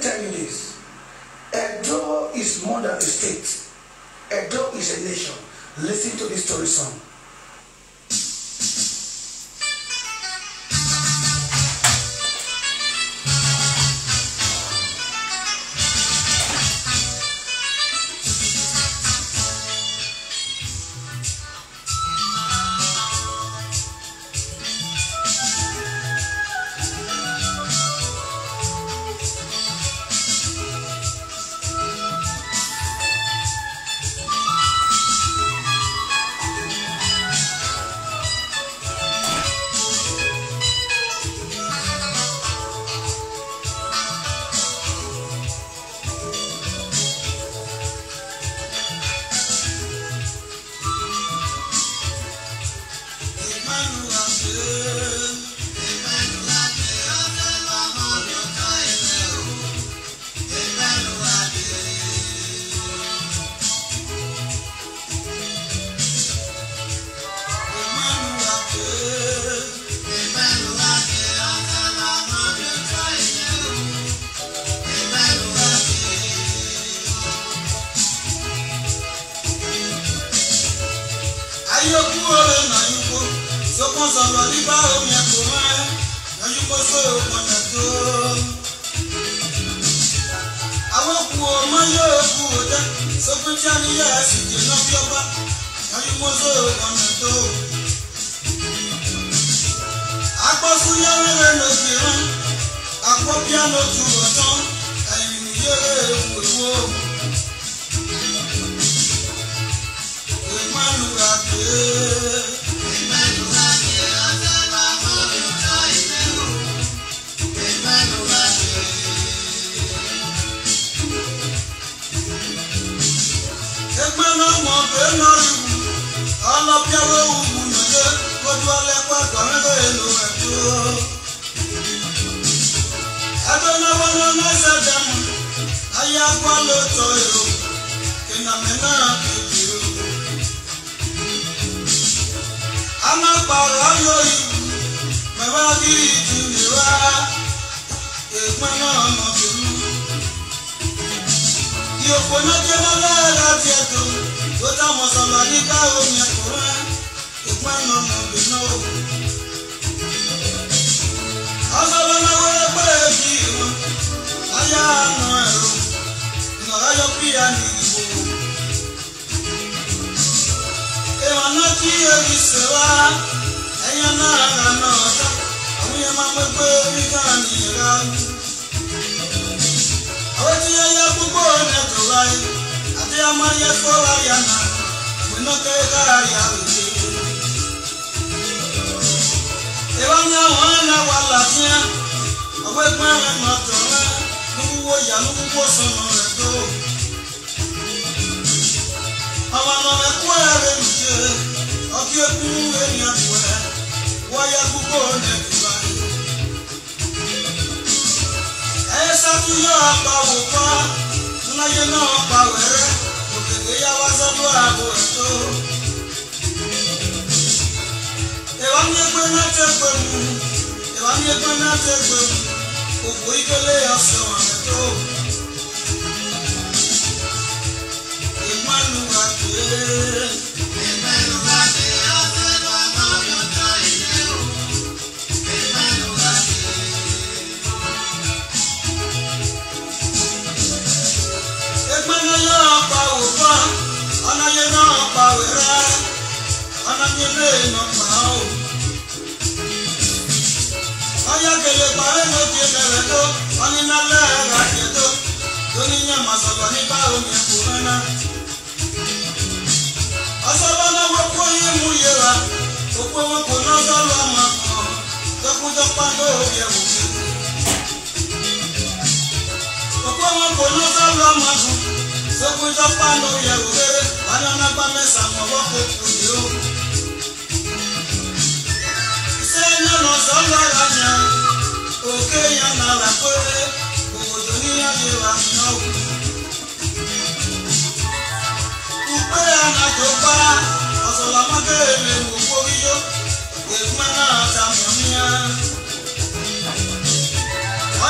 me tell you this. Edo is more than a state. Edo is a nation. Listen to this story song.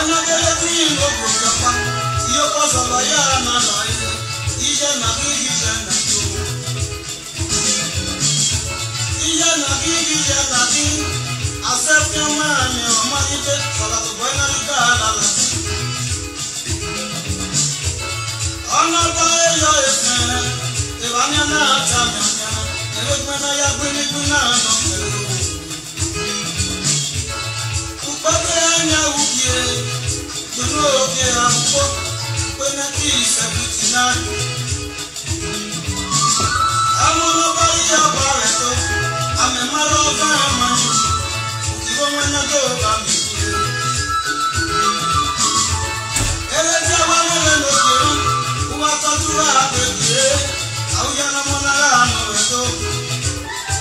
Anya gele ti lo go japa Yo paso vaya na na ije na ije na yo. Ije na accept your man yo manite sala to buena ligala la. Ana ba yo ese e banya na tamanya e buena ya bini kuna no. Upatenya ubie tunoke ampo buena kisa bitina. Amono ba ya bareto ame maro ba manu iwo mwana go ba mi. Ele jawa mele no kero uwa tatua abeke au yana mona la no eto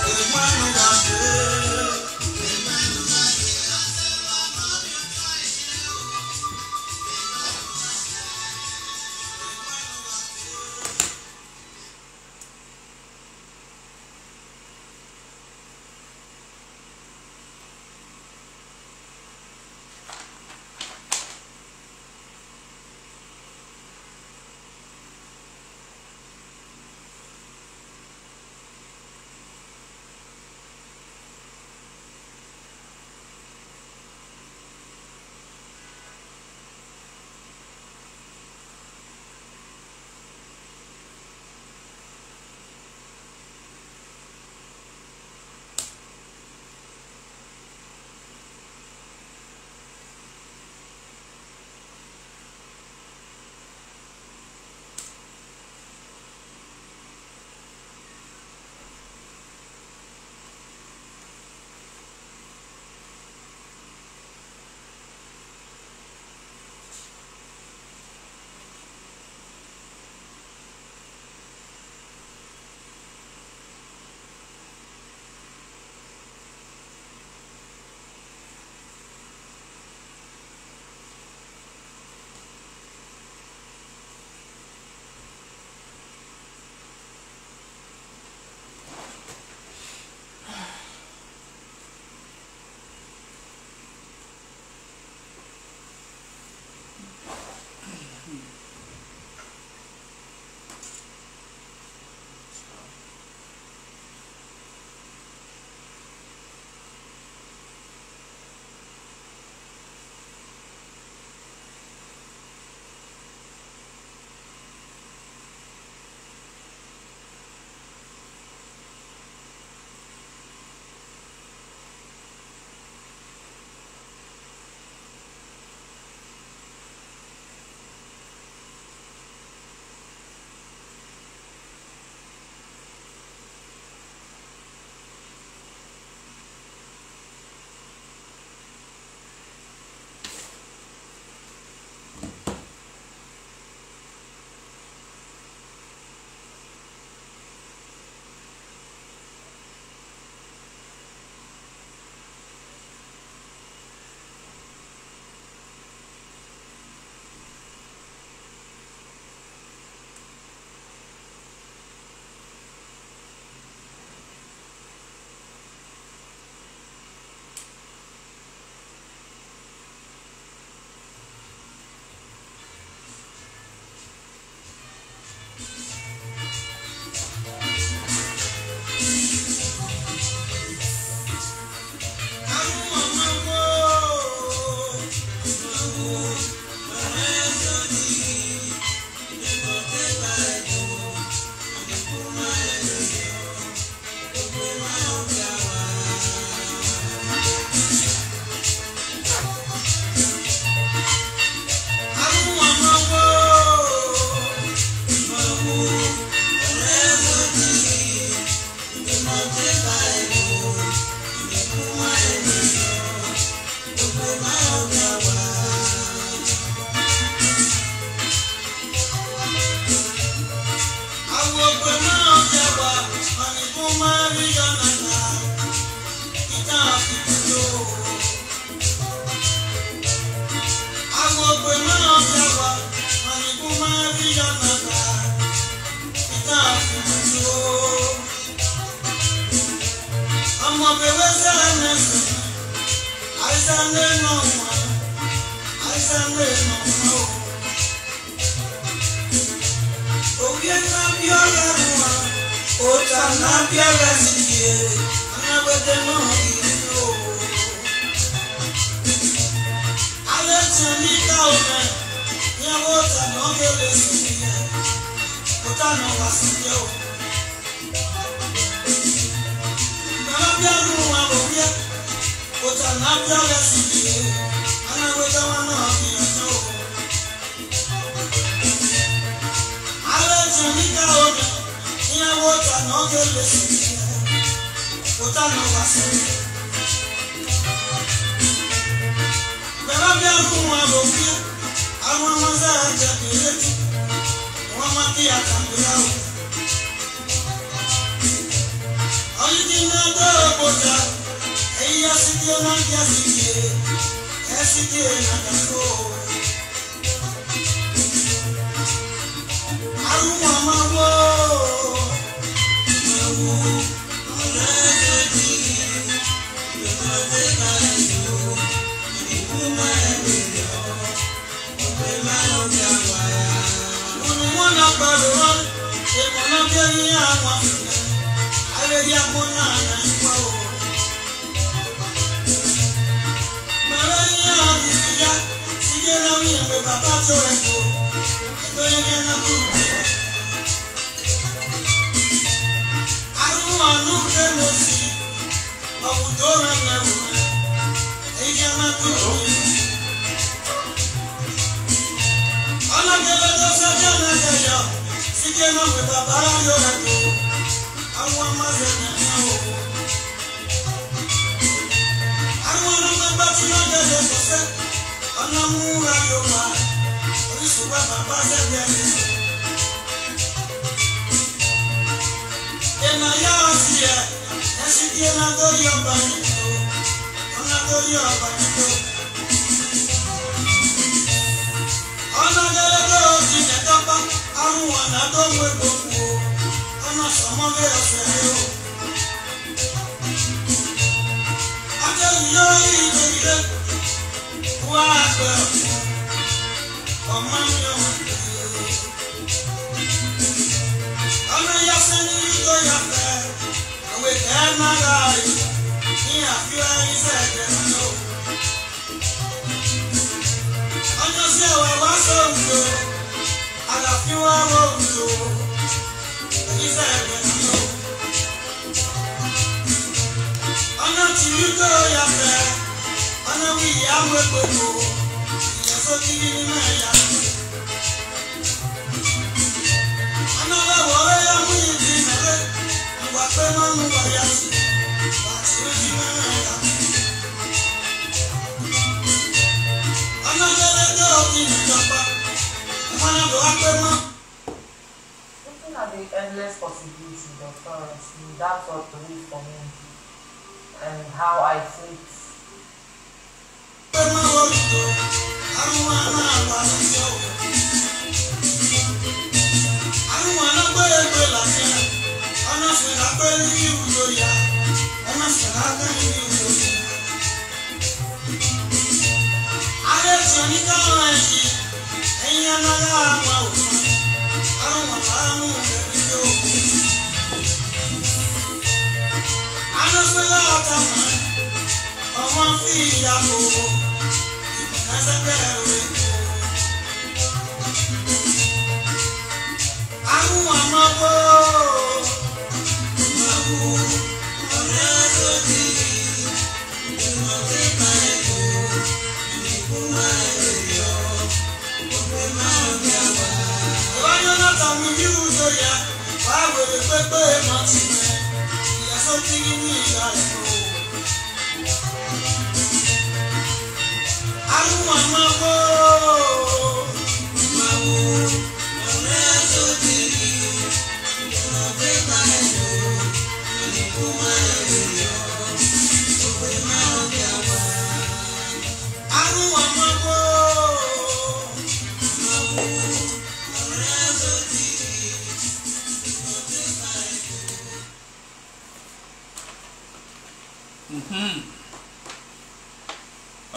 e manu ba se.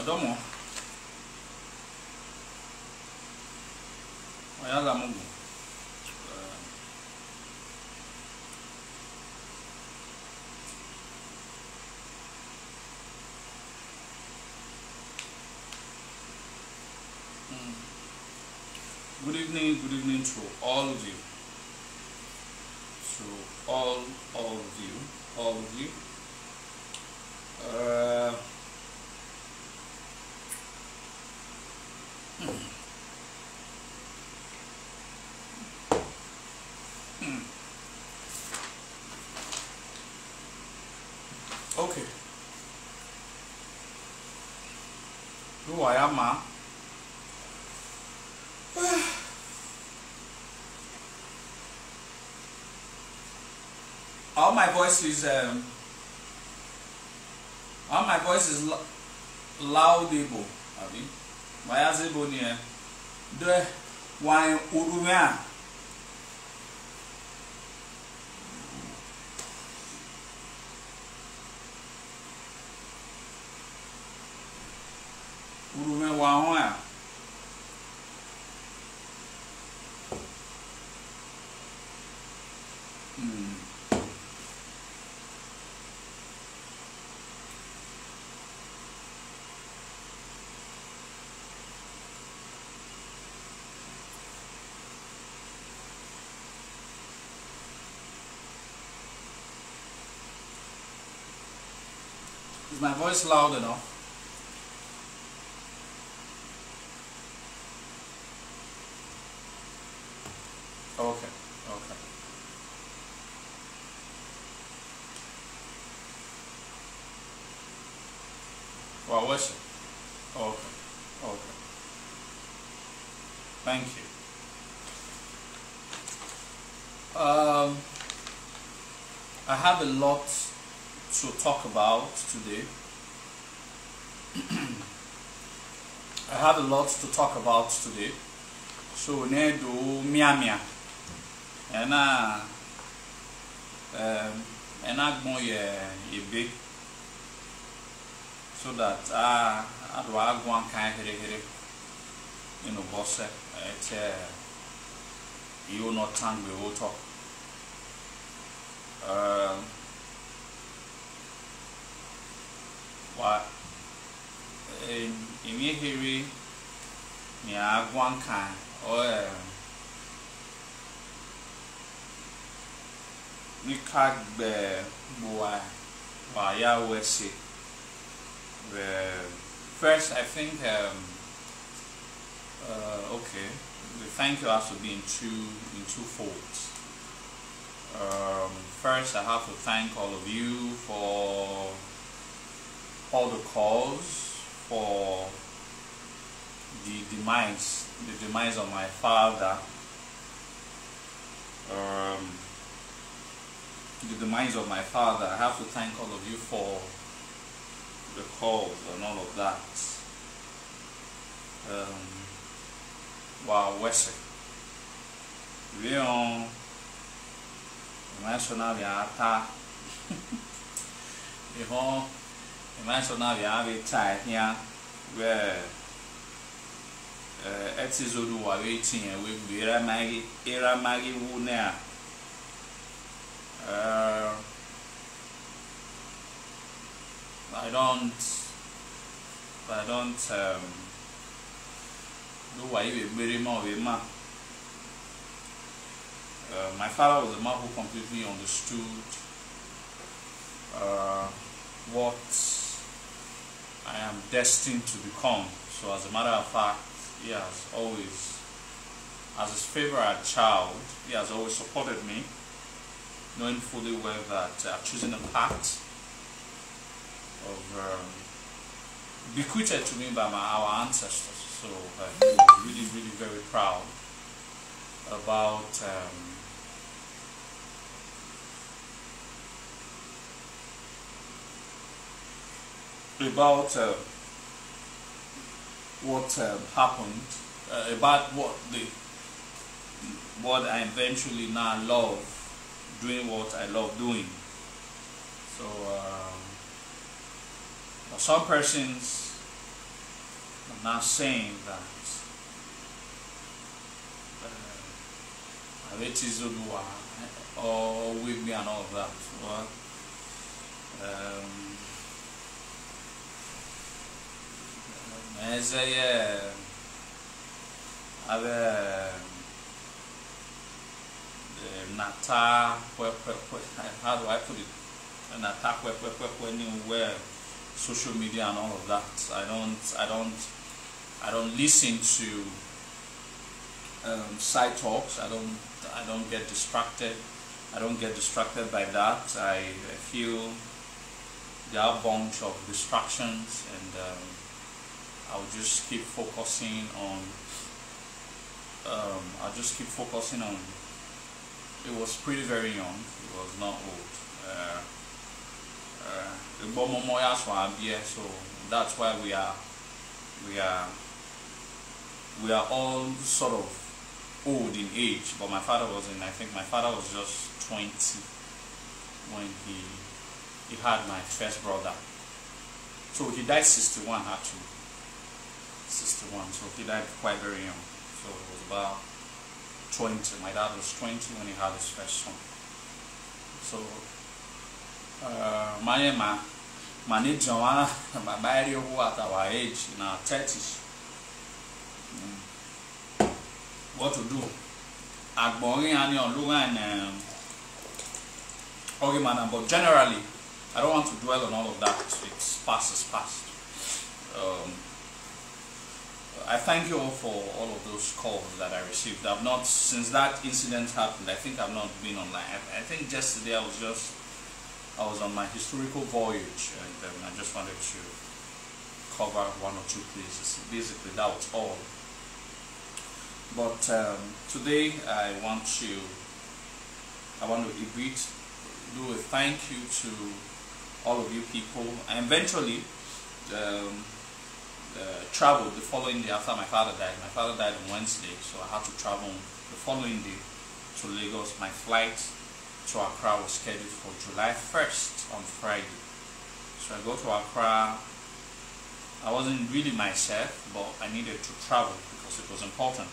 Adomo. Ayala Mungu. Good evening to all of you. To all of you. Okay. Who I am, ma? All my voice is laudable. I mean, my azebo near the wine urumia. Urumia wa Is my voice loud enough? Okay. Well, what's it? Okay. Thank you. I have a lot to talk about today. So we need to miamia, and I go ye big, so that I do one kind here, boss. You not tongue we will talk. What in your hearing, one kind or we can't be boy ya wesi. First, I think okay. The thank you has to be in two folds. First, I have to thank all of you for all the calls, for the demise of my father. I have to thank all of you for the calls and all of that. Wow, Wesley. We on national yata. National yata here where etizodu wa waiting and we era magi wuna. I don't do why you very more with ma. My father was a man who completely understood what I am destined to become. So as a matter of fact, he has always, as his favorite child, he has always supported me, knowing fully well that I've chosen a path of bequeathed to me by our ancestors. So he was really very proud about what happened, about what I eventually now love, doing what I love doing. So some persons are now saying that or with me and all of that. Well, as Nata, how do I put it? Nata, where social media and all of that. I don't listen to side talks. I don't get distracted. I don't get distracted by that. I feel there are a bunch of distractions, and I'll just keep focusing on. It was pretty very young. It was not old. So that's why we are all sort of old in age. But my father wasn't. I think my father was just 20 when he had my first brother. So he died 61 actually. 61. So he died quite very young. So it was about 20. My dad was 20 when he had his first son. So my Joanna, my married who at our age in our 30s. What to do? But generally, I don't want to dwell on all of that. It's past. I thank you all for all of those calls that I received. I've not, since that incident happened, I think I've not been online. I think yesterday I was on my historical voyage, and I just wanted to cover one or two places. Basically, that was all. But today I want to do a thank you to all of you people, and eventually traveled the following day after my father died. My father died on Wednesday, so I had to travel the following day to Lagos. My flight to Accra was scheduled for July 1st on Friday. So I go to Accra. I wasn't really myself, but I needed to travel because it was important.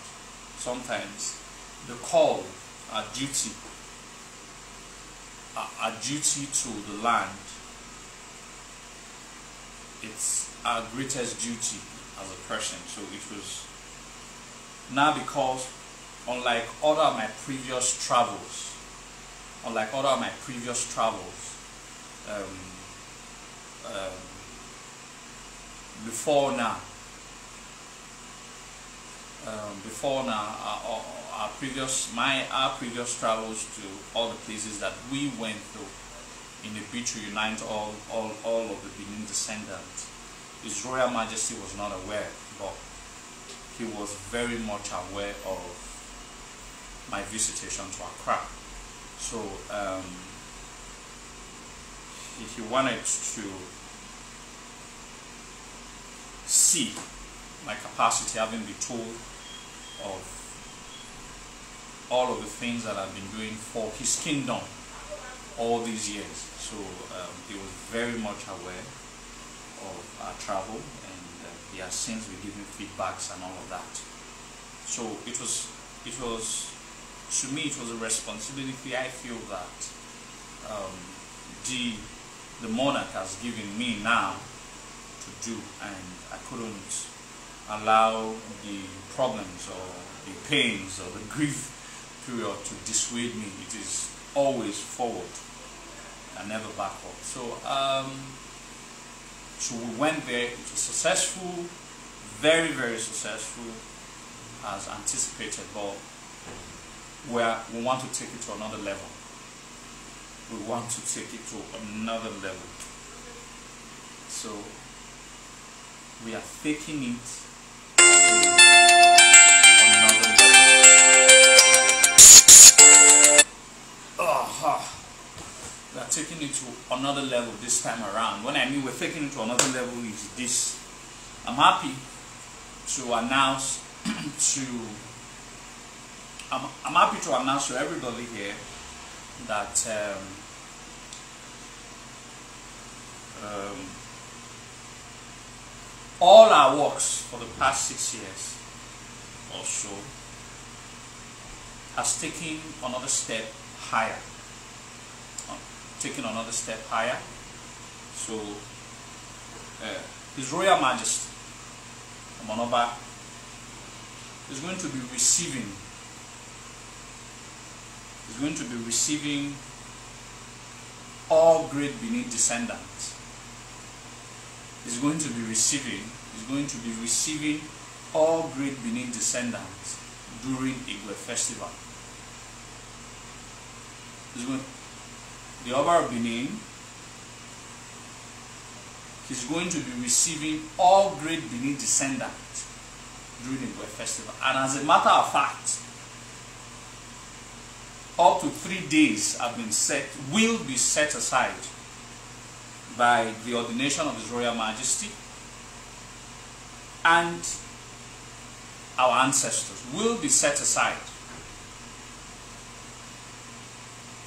Sometimes the call, our duty to the land, it's our greatest duty as a person. So it was now, because unlike other of my previous travels, before now, our previous travels to all the places that we went through in a bid to unite all of the Benin descendants, His Royal Majesty was not aware, but he was very much aware of my visitation to Accra. So he wanted to see my capacity, having been told of all of the things that I've been doing for his kingdom all these years. So he was very much aware of our travel, and he has since been giving feedbacks and all of that. So it was to me, it was a responsibility I feel that the monarch has given me now to do, and I couldn't allow the problems or the pains or the grief period to dissuade me. It is always forward and never backward. So so we went there. It was successful, very, very successful as anticipated, but we want to take it to another level. We want to take it to another level. So we are taking it to another level. We are taking it to another level this time around. When I mean we're taking it to another level is this. I'm happy to announce I'm happy to announce to everybody here that all our works for the past 6 years or so has taken another step higher. So His Royal Majesty Monoba is going to be receiving. Is going to be receiving all great Benin descendants. Is going to be receiving. Is going to be receiving all great Benin descendants during Igwe festival. Is going, the Oba of Benin is going to be receiving all great Benin descendants during Igwe festival. And as a matter of fact, up to 3 days have been set, will be set aside by the ordination of His Royal Majesty, and our ancestors will be set aside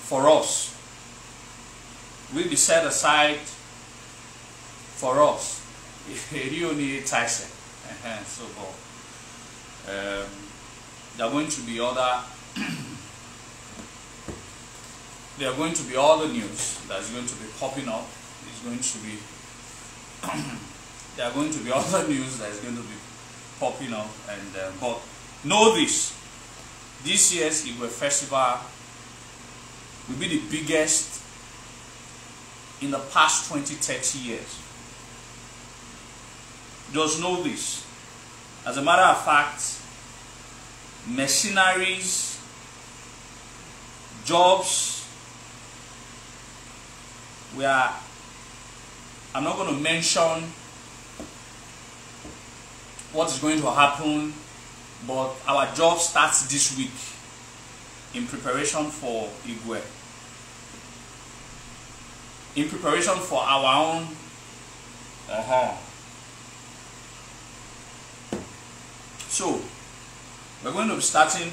for us. Will be set aside for us. So there are going to be other there are going to be other news that is going to be popping up. It's going to be there are going to be other news that is going to be popping up, and but know this year's Igwe Festival will be the biggest in the past 20-30 years. Just know this. As a matter of fact, mercenaries, jobs, I'm not going to mention what is going to happen, but our job starts this week in preparation for Igwe. In preparation for our own So we're going to be starting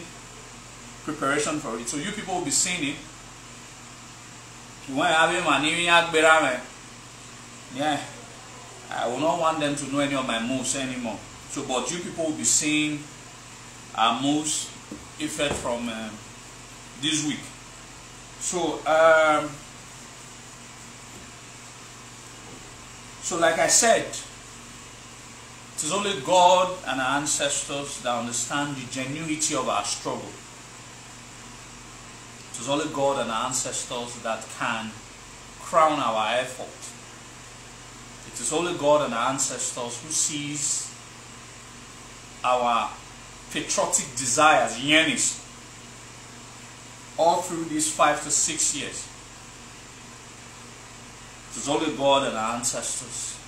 preparation for it. So you people will be seeing it. Yeah, I will not want them to know any of my moves anymore. So, but you people will be seeing our moves effect from this week. So, like I said, it is only God and our ancestors that understand the genuinity of our struggle. It is only God and our ancestors that can crown our effort. It is only God and our ancestors who sees our patriotic desires, yearnings, all through these 5 to 6 years. It is only God and our ancestors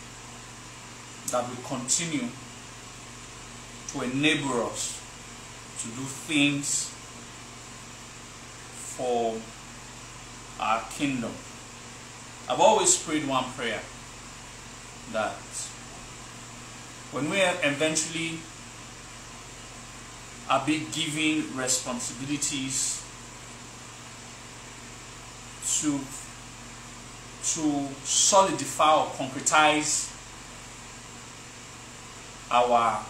that will continue to enable us to do things for our kingdom. I've always prayed one prayer, that when we eventually are being given responsibilities to solidify or concretize our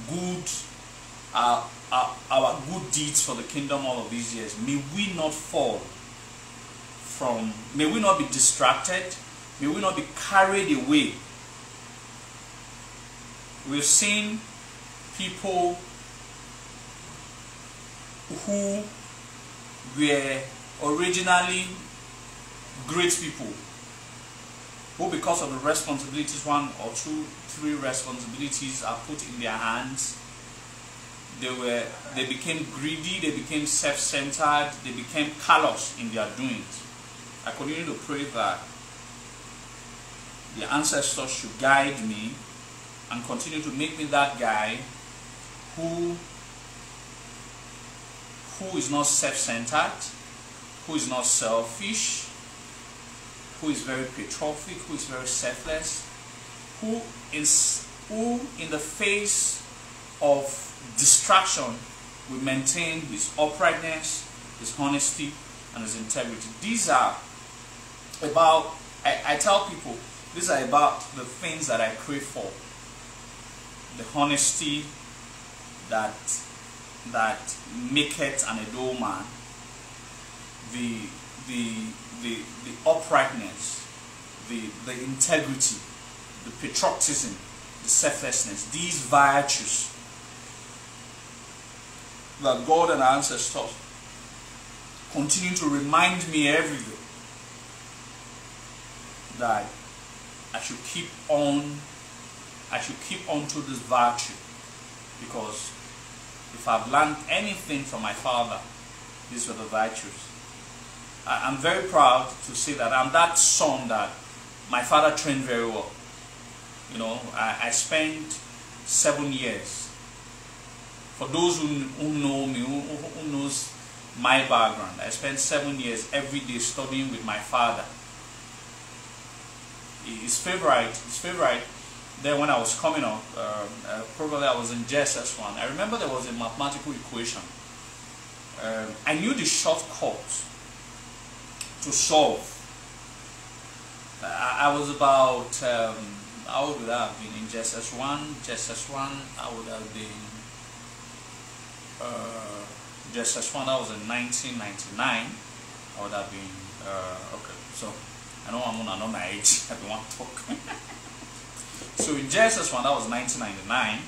good deeds for the kingdom all of these years, may we not fall from, may we not be distracted, may we not be carried away. We've seen people who were originally great people, who because of the responsibilities, 1 or 2, 3 responsibilities are put in their hands, they became greedy, they became self-centered, they became callous in their doings. I continue to pray that the ancestors should guide me and continue to make me that guy who is not self-centered, who is not selfish, who is very patriotic, who is very selfless, who in the face of distraction will maintain his uprightness, his honesty, and his integrity. These are about, I tell people, these are about the things that I crave for. The honesty that maketh an adult man, the uprightness, the integrity, the patriotism, the selflessness. These virtues that God and our ancestors continue to remind me every day that I should keep on to this virtue, because if I've learned anything from my father, these were the virtues. I'm very proud to say that I'm that son that my father trained very well. You know, I spent 7 years. For those who know me, who knows my background, I spent 7 years every day studying with my father. His favorite. Then when I was coming up, probably I was in JSS1. I remember there was a mathematical equation. I knew the shortcut to solve. I was about, how old would I have been in JSS1? I would have been, JSS1, that was in 1999. I would have been, okay, so I know I'm on my age, I don't want to talk. So in JSS1, that was 1999,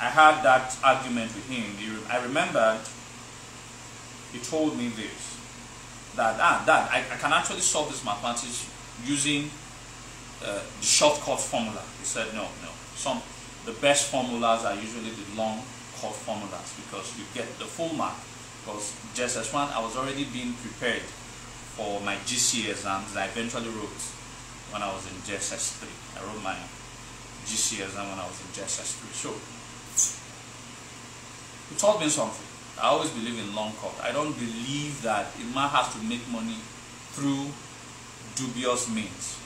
I had that argument with him. I remembered he told me this, that Dad, I can actually solve this mathematics using the shortcut formula. He said, no. The best formulas are usually the long cut formulas, because you get the full mark. Because JSS1, I was already being prepared for my GC exams that I eventually wrote when I was in JSS3. I wrote my GC exam when I was in JSS3. So, he taught me something. I always believe in long cut. I don't believe that a man has to make money through dubious means.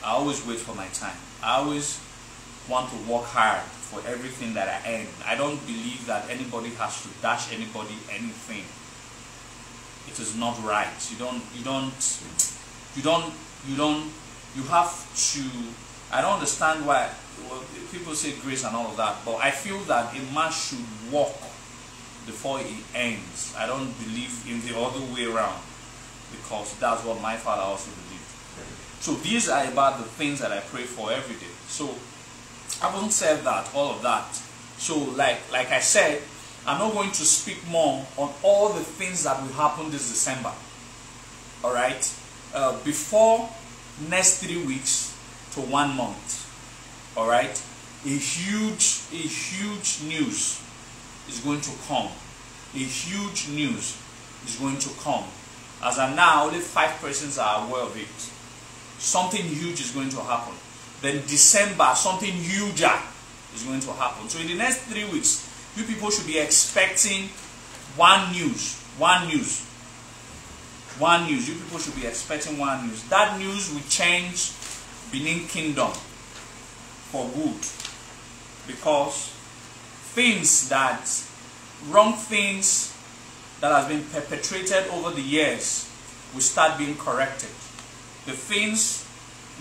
I always wait for my time. I always want to work hard for everything that I earn. I don't believe that anybody has to dash anybody anything. It is not right. You have to, I don't understand why people say grace and all of that, but I feel that a man should walk before he ends. I don't believe in the other way around, because that's what my father also believed. So these are about the things that I pray for every day. So I haven't said that, all of that. So like I said, I'm not going to speak more on all the things that will happen this December. Alright? Before next 3 weeks to 1 month. Alright? A huge news is going to come. A huge news is going to come. As of now, only 5 persons are aware of it. Something huge is going to happen. Then December, something huger is going to happen. So in the next 3 weeks, you people should be expecting one news. You people should be expecting one news. That news will change Benin Kingdom for good. Because wrong things that has been perpetrated over the years will start being corrected. The things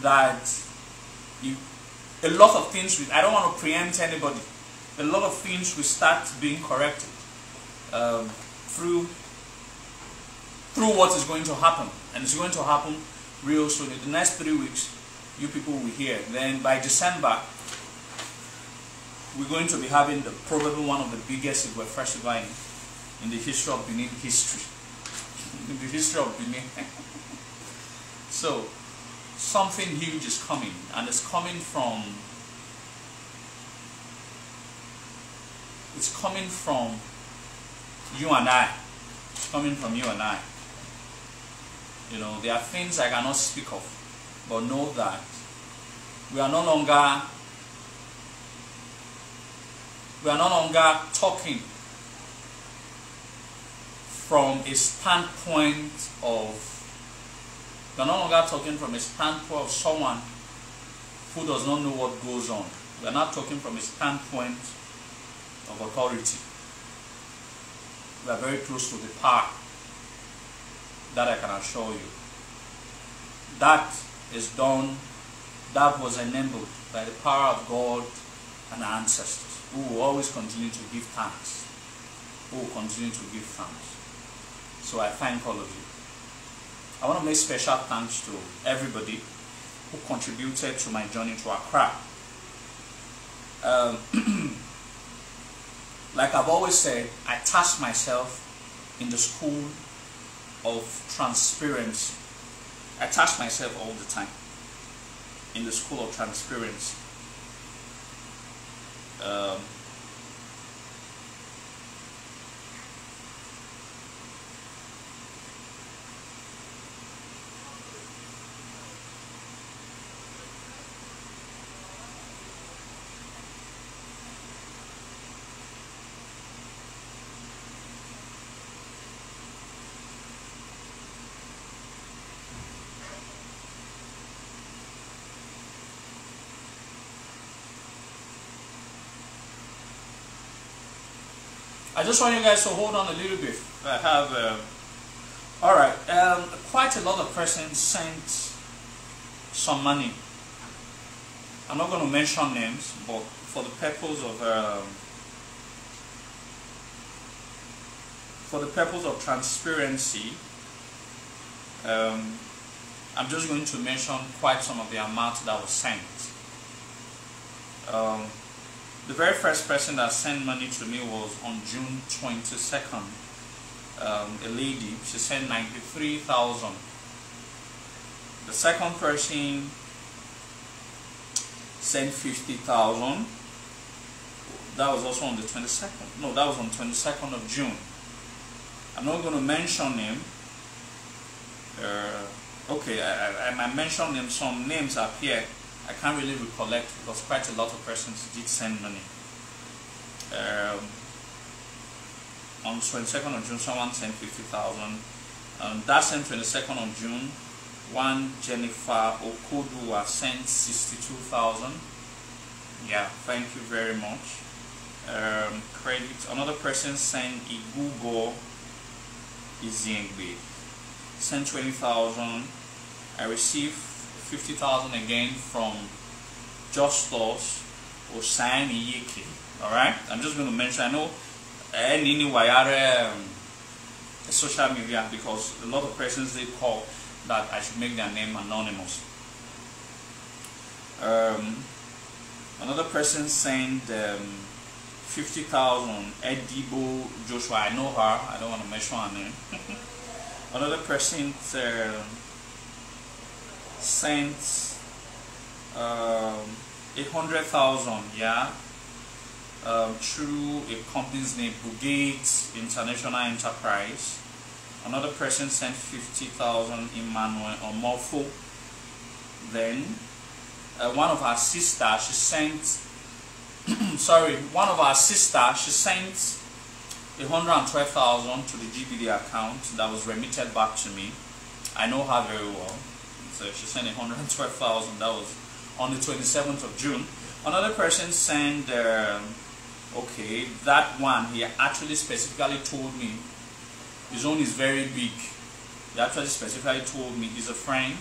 that a lot of things, I don't want to preempt anybody, a lot of things will start being corrected through what is going to happen. And it's going to happen real soon. In the next 3 weeks, you people will hear. Then by December, we're going to be having probably one of the biggest Igwe festival in the history of Benin history. In the history of Benin. So, something huge is coming, and it's coming from you and I. It's coming from you and I. You know, there are things I cannot speak of, but know that we are no longer talking from a standpoint of someone who does not know what goes on. We are not talking from a standpoint of authority. We are very close to the power. That I can assure you. That is done, that was enabled by the power of God and our ancestors, who will always continue to give thanks. So I thank all of you. I want to make special thanks to everybody who contributed to my journey to Accra. like I've always said, I task myself in the school of transparency. I task myself all the time in the school of transparency. I just want you guys to hold on a little bit. I have, alright, quite a lot of persons sent some money. I'm not going to mention names, but for the purpose of transparency, I'm just going to mention quite some of the amount that was sent. The very first person that sent money to me was on June 22nd. A lady, she sent 93,000. The second person sent 50,000. That was also on the 22nd. No, that was on 22nd of June. I'm not going to mention him. Okay, I might mention them. Some names up here I can't really recollect because quite a lot of persons did send money. On 22nd of June, someone sent 50,000. That sent 22nd of June. One Jennifer Okodua sent 62,000. Yeah, thank you very much. Credit. Another person sent Igugo Izingbe, sent 20,000. I received 50,000 again from Justus Osani Yeke. Alright, I'm just going to mention, I know any wire social media because a lot of persons they call that I should make their name anonymous. Another person sent 50,000. Edibo Joshua, I know her, I don't want to mention her name. Another person sent 100,000, yeah, through a company's name, Bugate International Enterprise. Another person sent 50,000, Emmanuel Omofo. Then one of our sisters, she sent one of our sisters, she sent 112,000 to the GBD account that was remitted back to me. I know her very well. So she sent 112,000. That was on the 27th of June. Another person sent, okay, that one, he actually specifically told me, his own is very big. He actually specifically told me, he's a friend.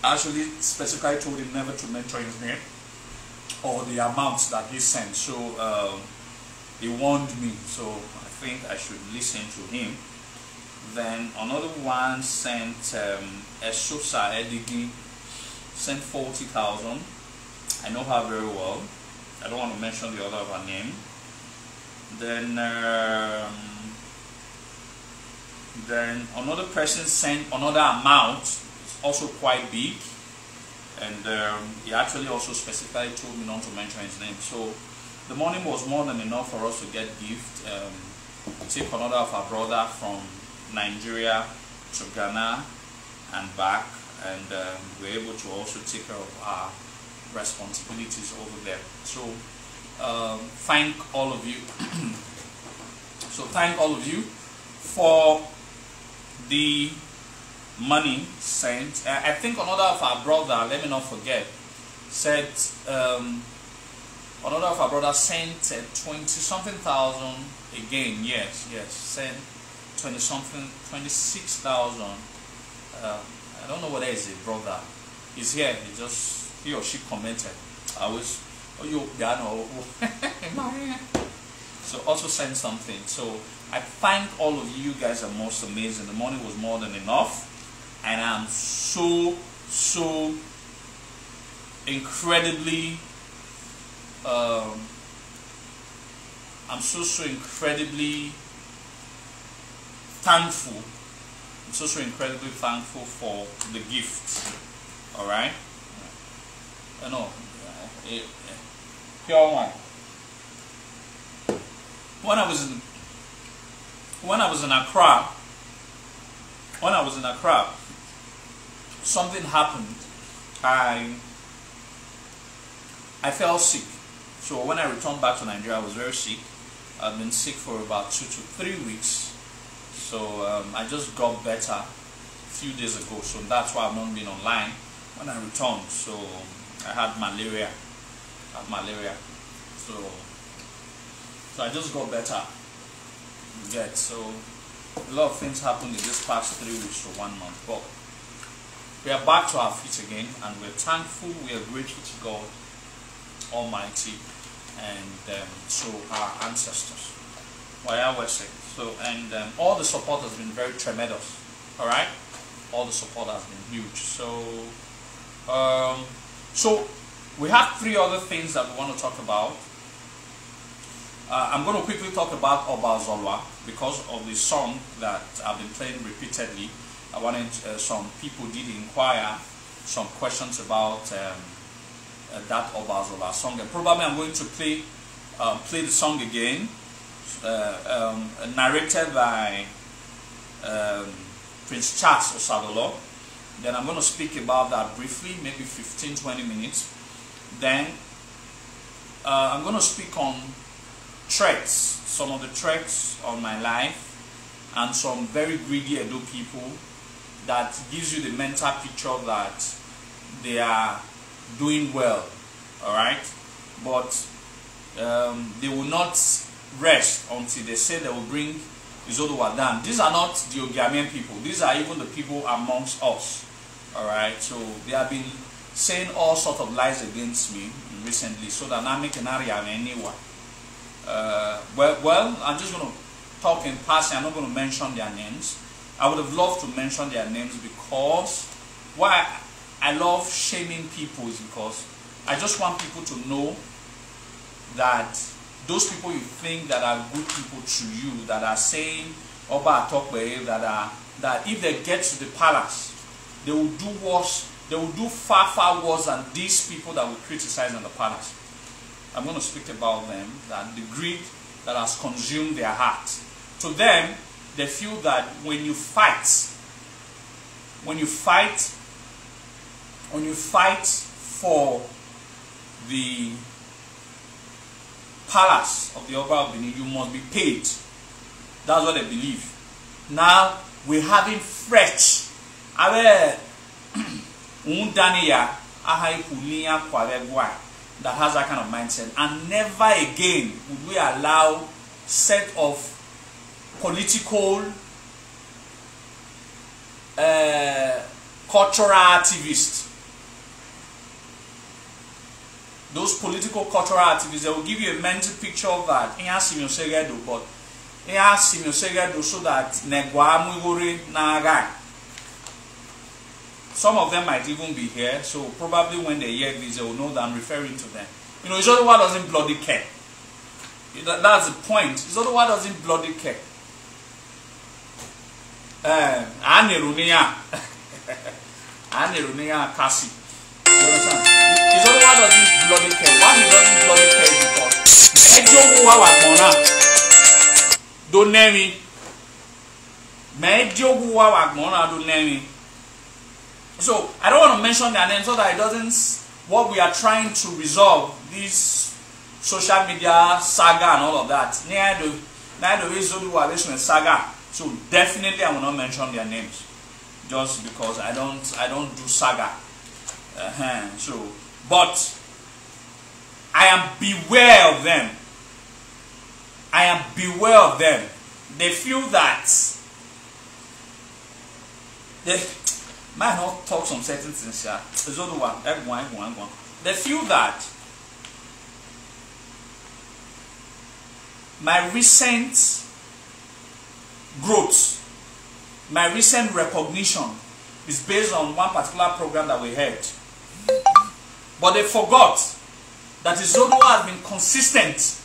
I actually specifically told him never to mention his name or the amounts that he sent. So he warned me, so I think I should listen to him. Then another one sent Esosa Edigi, sent 40,000. I know her very well. I don't want to mention the other of her name. Then another person sent another amount. It's also quite big, and he actually also specifically told me not to mention his name. So the money was more than enough for us to get gift. Take another of our brother from Nigeria to Ghana and back, and we're able to also take care of our responsibilities over there. So thank all of you. So thank all of you for the money sent. I think another of our brother, let me not forget, said another of our brothers sent 20-something thousand again. Yes, sent 20-something, 26,000. I don't know whether it's a brother. He's here. He or she commented. I was, oh, you piano. So also send something. So I thank all of you. You guys are most amazing. The money was more than enough, and I'm so incredibly I'm so incredibly thankful. I'm so incredibly thankful for the gift. All right. No, pure one. When I was in Accra, something happened. I fell sick. So when I returned back to Nigeria, I was very sick. I've been sick for about 2 to 3 weeks. So I just got better a few days ago. So that's why I've not been online when I returned. So I had malaria. So I just got better. So a lot of things happened in this past 3 weeks to 1 month. But we are back to our feet again, and we're thankful. We are grateful to God Almighty and to our ancestors. So all the support has been very tremendous. All right, all the support has been huge. So we have 3 other things that we want to talk about. I'm going to quickly talk about Obazolwa because of the song that I've been playing repeatedly. I wanted some people did inquire some questions about that Obazolwa song, and probably I'm going to play the song again, narrated by Prince Charles Osadolo. Then I'm going to speak about that briefly, maybe 15-20 minutes. Then I'm going to speak on threats, some of the threats on my life, and some very greedy Edo people that gives you the mental picture that they are doing well, all right, but they will not rest until they say they will bring Izodowa down. These are not the Ogiamian people. These are even the people amongst us, all right. So they have been saying all sorts of lies against me recently, so that I'm making area anyway. Well, I'm just going to talk in passing. I'm not going to mention their names. I would have loved to mention their names because why I love shaming people is because I just want people to know that those people you think that are good people to you, that are saying Oba Atokwe, that if they get to the palace, they will do worse. They will do far worse than these people that we criticize in the palace. I'm going to speak about them, that the greed that has consumed their heart. To them, they feel that when you fight for the palace of the Oba of Benin, you must be paid. That's what they believe. Now we're having fresh. That has that kind of mindset, and never again would we allow set of political cultural activists. Those political cultural activists, they will give you a mental picture of that. But so that some of them might even be here, so probably when they hear this, they will know that I'm referring to them. You know, Izodowa doesn't bloody care. That's the point. Izodowa doesn't bloody care. Anerunia Kasi. You understand? Izodowa doesn't bloody care. Why he doesn't bloody care is because don't name me. So I don't want to mention their names so that it doesn't. What we are trying to resolve, this social media saga and all of that. Neither is saga. So definitely I will not mention their names, just because I don't do saga. So, but I am beware of them. I am beware of them. They feel that they might not talk some certain things here. They feel that my recent growth, my recent recognition is based on one particular program that we had. But they forgot that Izodowa has been consistent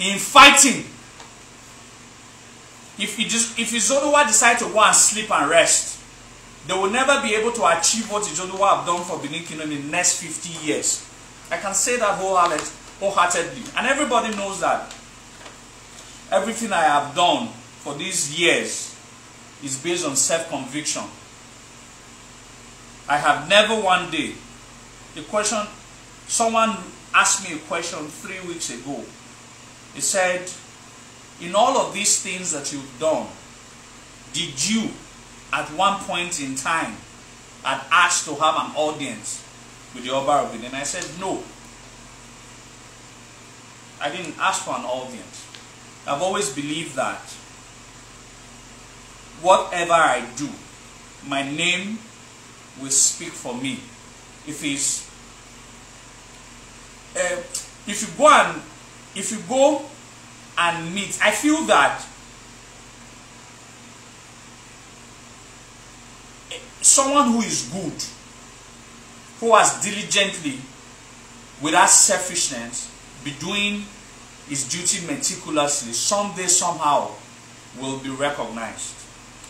in fighting. If Izoduwa decide to go and sleep and rest, they will never be able to achieve what Izoduwa have done for Benin Kingdom in the next 50 years. I can say that wholeheartedly. And everybody knows that everything I have done for these years is based on self-conviction. I have never one day, someone asked me a question 3 weeks ago. He said, in all of these things that you've done, did you at one point in time had asked to have an audience with the Oba of Benin? I said no. I didn't ask for an audience. I've always believed that whatever I do, my name will speak for me. If you go and meet, I feel that someone who is good, who has diligently, without selfishness, be doing his duty meticulously, someday, somehow, will be recognized.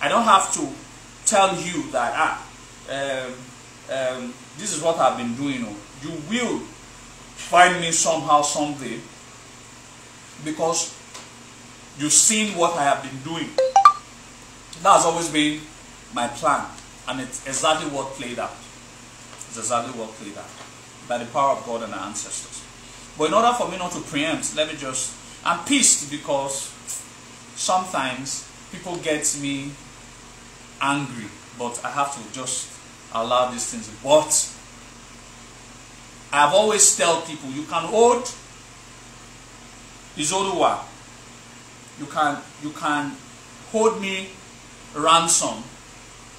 I don't have to tell you that, this is what I've been doing. You will find me somehow, someday, because you've seen what I have been doing. That has always been my plan, and it's exactly what played out. It's exactly what played out by the power of God and our ancestors. But in order for me not to preempt, I'm pissed because sometimes people get me angry, but I have to just allow these things. But I have always tell people, you can hold Izoduwa, you can hold me ransom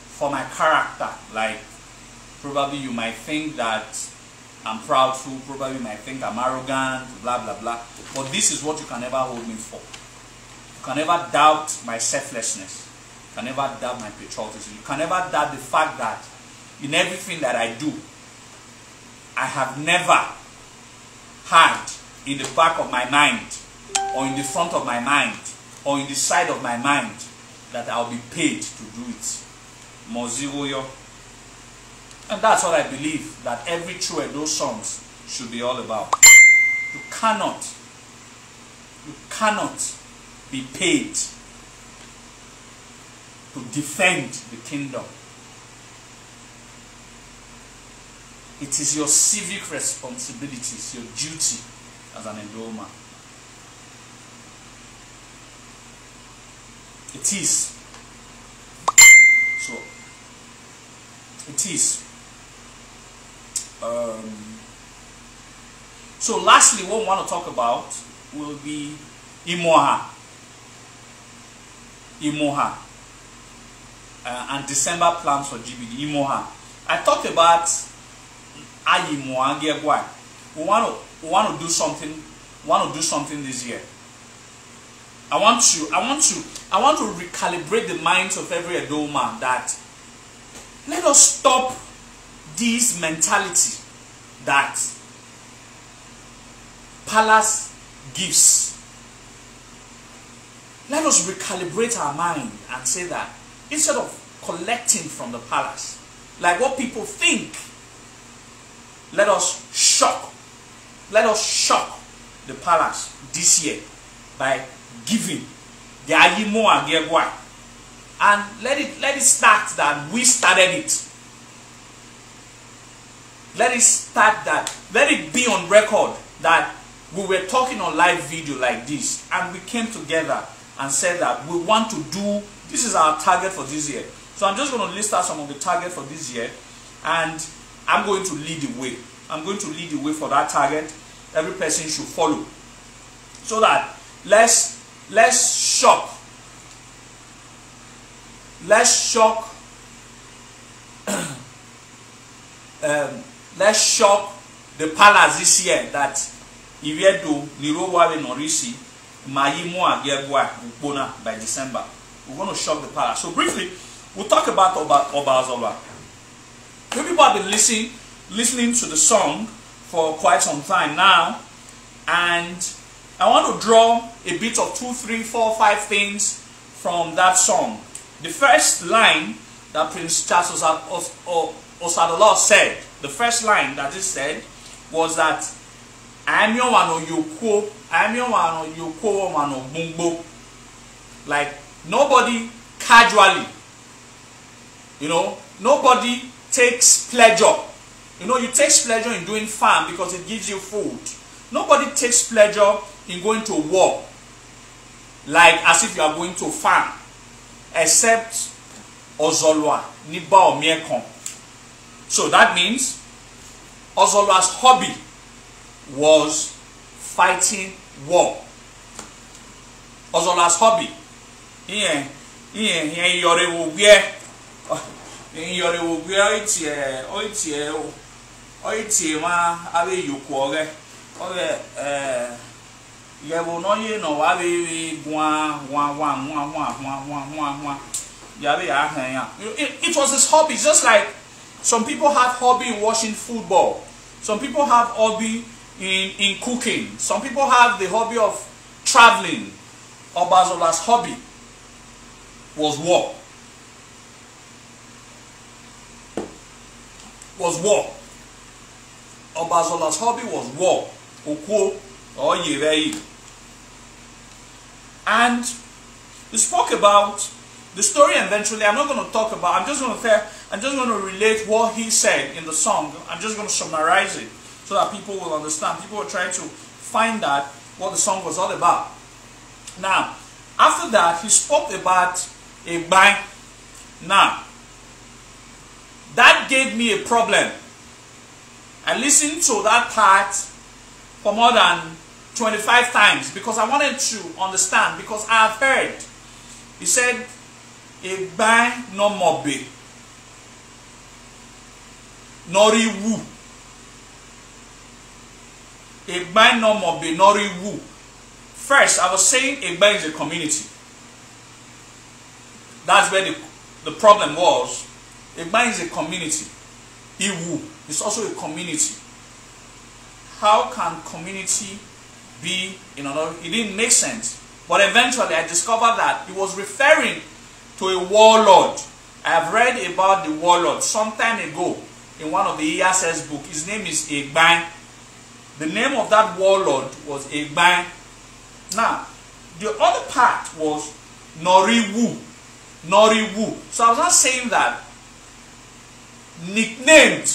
for my character. Like, probably you might think that I'm proudful, probably you might think I'm arrogant, blah blah blah. But this is what you can never hold me for. You can never doubt my selflessness. You can never doubt my patriotism. You can never doubt the fact that in everything that I do, I have never had in the back of my mind, or in the front of my mind, or in the side of my mind, that I'll be paid to do it. Moziroyo. And that's what I believe that every true Edo songs should be all about. You cannot be paid to defend the kingdom. It is your civic responsibility, it's your duty as an Edo man. It is. So, it is. So lastly, what we want to talk about will be Imoha. And December plans for GBD. Imoha. I talked about Ayimoha. We want to do something this year. I want to recalibrate the minds of every Edo man that let us stop this mentality that palace gives. Let us recalibrate our mind and say that instead of collecting from the palace, like what people think, let us shock the palace this year by giving the Ayimo and Gegwa, and let it start that we started it. Let it be on record that we were talking on live video like this, and we came together and said that we want to do, this is our target for this year. So I'm just going to list out some of the target for this year, and I'm going to lead the way. I'm going to lead the way for that target. Every person should follow, so that let's shock the palace this year that Iviedo Nirowawe Norisi Mayimo Agiagwa Upona by December. We're going to shock the palace. So briefly, we'll talk about Oba Azoba. People have been listening to the song for quite some time now, and I want to draw a bit of 2, 3, 4, 5 things from that song. The first line that Prince Charles Osadolo said, the first line that he said was that I am your one or you quo, like nobody casually, you know, nobody takes pleasure. You know, you take pleasure in doing farm because it gives you food. Nobody takes pleasure in going to war like as if you are going to farm, except Ozolwa, Niba or Miekon. So that means Ozolwa's hobby was fighting war. Ozolwa's hobby. It was his hobby, just like some people have hobby in watching football. Some people have hobby in cooking. Some people have the hobby of traveling. Obazola's hobby was war. Obazola's hobby was war. Okuo or Yevei. And we spoke about the story eventually. I'm not going to talk about, I'm just going to relate what he said in the song. I'm just going to summarize it so that people will understand. People will try to find out what the song was all about. Now, after that, he spoke about a bang. Now, that gave me a problem. I listened to that part for more than 25 times because I wanted to understand, because I have heard, he said, a bang no mobe, nori wu. A bang no mobe, nori wu. First, I was saying a bang is a community. That's where the problem was. A bang is a community. Iwu is also a community. How can community be in another? It didn't make sense. But eventually I discovered that he was referring to a warlord. I have read about the warlord some time ago in one of the ESS books. His name is Egbang. The name of that warlord was Egbang. Now, the other part was Noriwu. Noriwu. So I was not saying that nicknamed,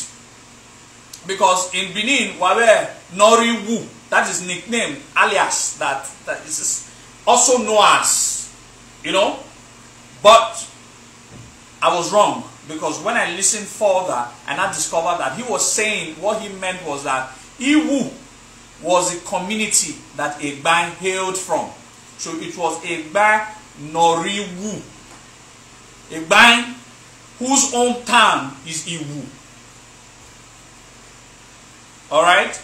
because in Benin, Wawe Noriwu, that is nickname, alias, that is also known as, you know. But I was wrong, because when I listened further and I discovered that he was saying what he meant was that Iwu was a community that Egbang hailed from. So it was Egbang Noriwu. Egbang whose own town is Iwu. Alright?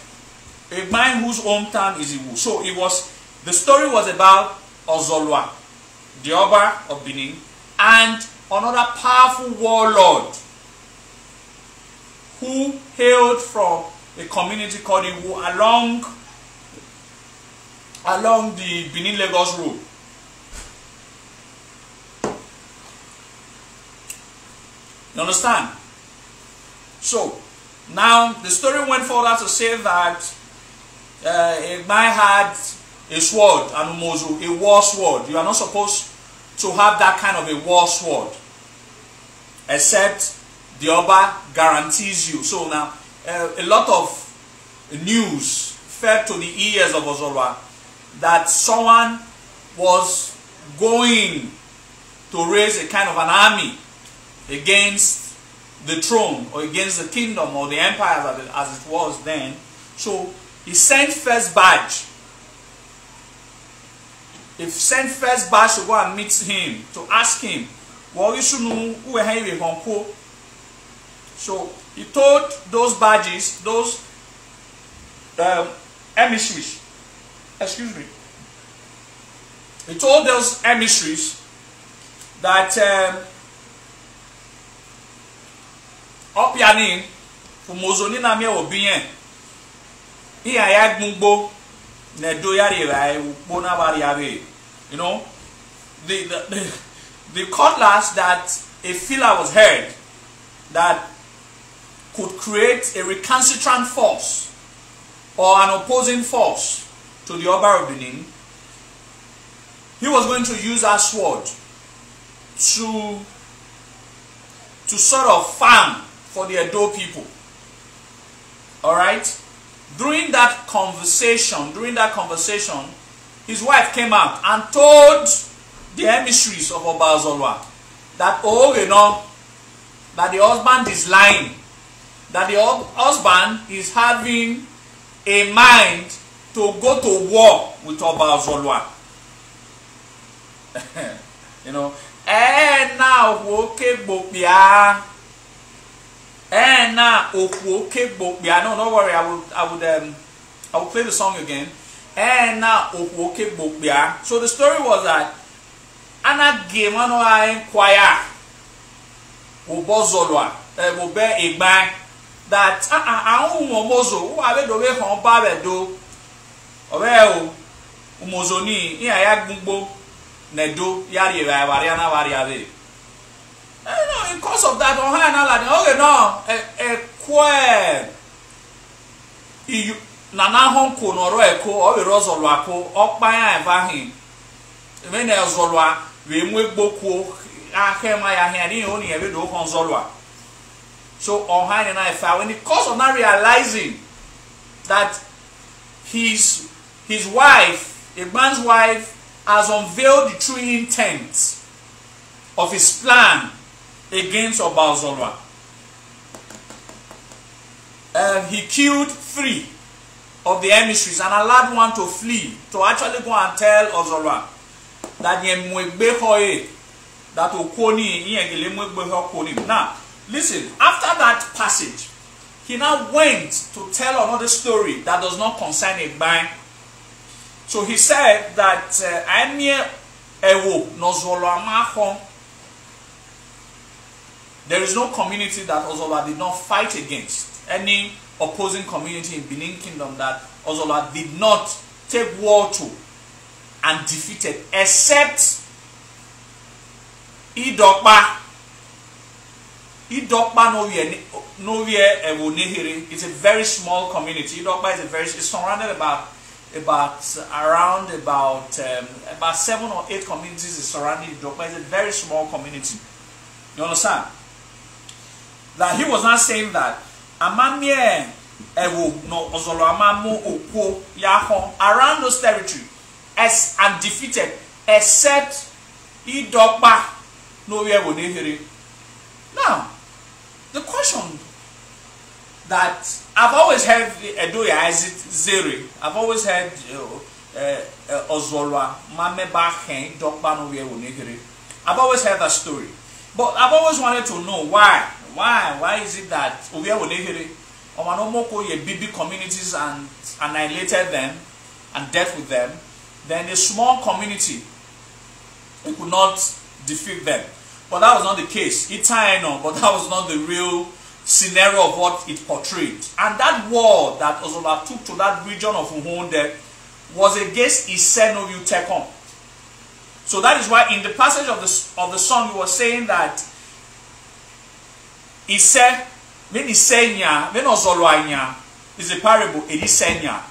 Egbang whose own town is Iwu. So the story was about Ozolwa, the Oba of Benin, and another powerful warlord who hailed from a community called Iwu along the Benin-Lagos road. You understand? So, now the story went further to say that Egbang had a sword, and umozu, a war sword. You are not supposed to have that kind of a war sword, except the Oba guarantees you. So now, a lot of news fell to the ears of Ozolwa that someone was going to raise a kind of an army against the throne, or against the kingdom, or the empire as it was then. So he sent first badge. He sent first badge to go and meet him, to ask him, so he told those badges, those emissaries, excuse me, he told those emissaries that Opianin, for Mozoni na me obien, Iya Yagmugbo, Nedo yari bona bari. You know, the cutlass that a filler was heard that could create a recalcitrant force or an opposing force to the Oba of Benin. He was going to use that sword to sort of farm for the Edo people. Alright? During that conversation, his wife came out and told the emissaries of Oba Zolwa that, oh, you know, that the husband is lying, that the husband is having a mind to go to war with Oba Zolwa. You know, now okay bopia. Now okay bopia. No, don't worry. I will play the song again. Now okay bopia. So the story was that Anna game ano I inquire Oba Zolwa Obe Egban that umozo abe do we hon ba be do obe umozoni iya ya gbugbo nedo yari na wari ave. In course of that, on hand okay no nana honko noro eko o we rozolwa ko okpan eva hin me na zolwa we mwegboku ahema ya hin ani oni ebe do kon zolwa. So on hand na ifa when in course of not realizing that his wife, a man's wife, has unveiled the true intent of his plan against Oba Zolwa. He killed 3 of the emissaries and allowed one to flee, to actually go and tell Ozolwa that now listen, after that passage, he now went to tell another story that does not concern Egban. So he said that there is no community that Ozolwa did not fight against. Any opposing community in Benin Kingdom that Ozolwa did not take war to and defeated, except Idokpa. Idokpa Novie Ewonehere. It's a very small community. Idokpa is it's surrounded about 7 or 8 communities is surrounding Idokpa. It's a very small community. You understand? That he was not saying that Amamie Ewo no Ozolwa Amamu Okwo Yahon around those territories as undefeated except Idokpa Novie Ewonehere. Now, the question that I've always heard Edoya Isaac Zeri, I've always heard Ozolwa Mameba Hen Dokpa Novie Ewonehere. I've always heard that story. But I've always wanted to know why. Why is it that Owewonehere Omanomoko ye BB communities and annihilated them and dealt with them, then a small community it could not defeat them. But that was not the case. But that was not the real scenario of what it portrayed. And that war that Ozolwa took to that region of Uhonde was against Isenoviu Tekom. So that is why in the passage of the song he was saying that Ise, when Isenya, when Ozolwa is a parable, Isenya.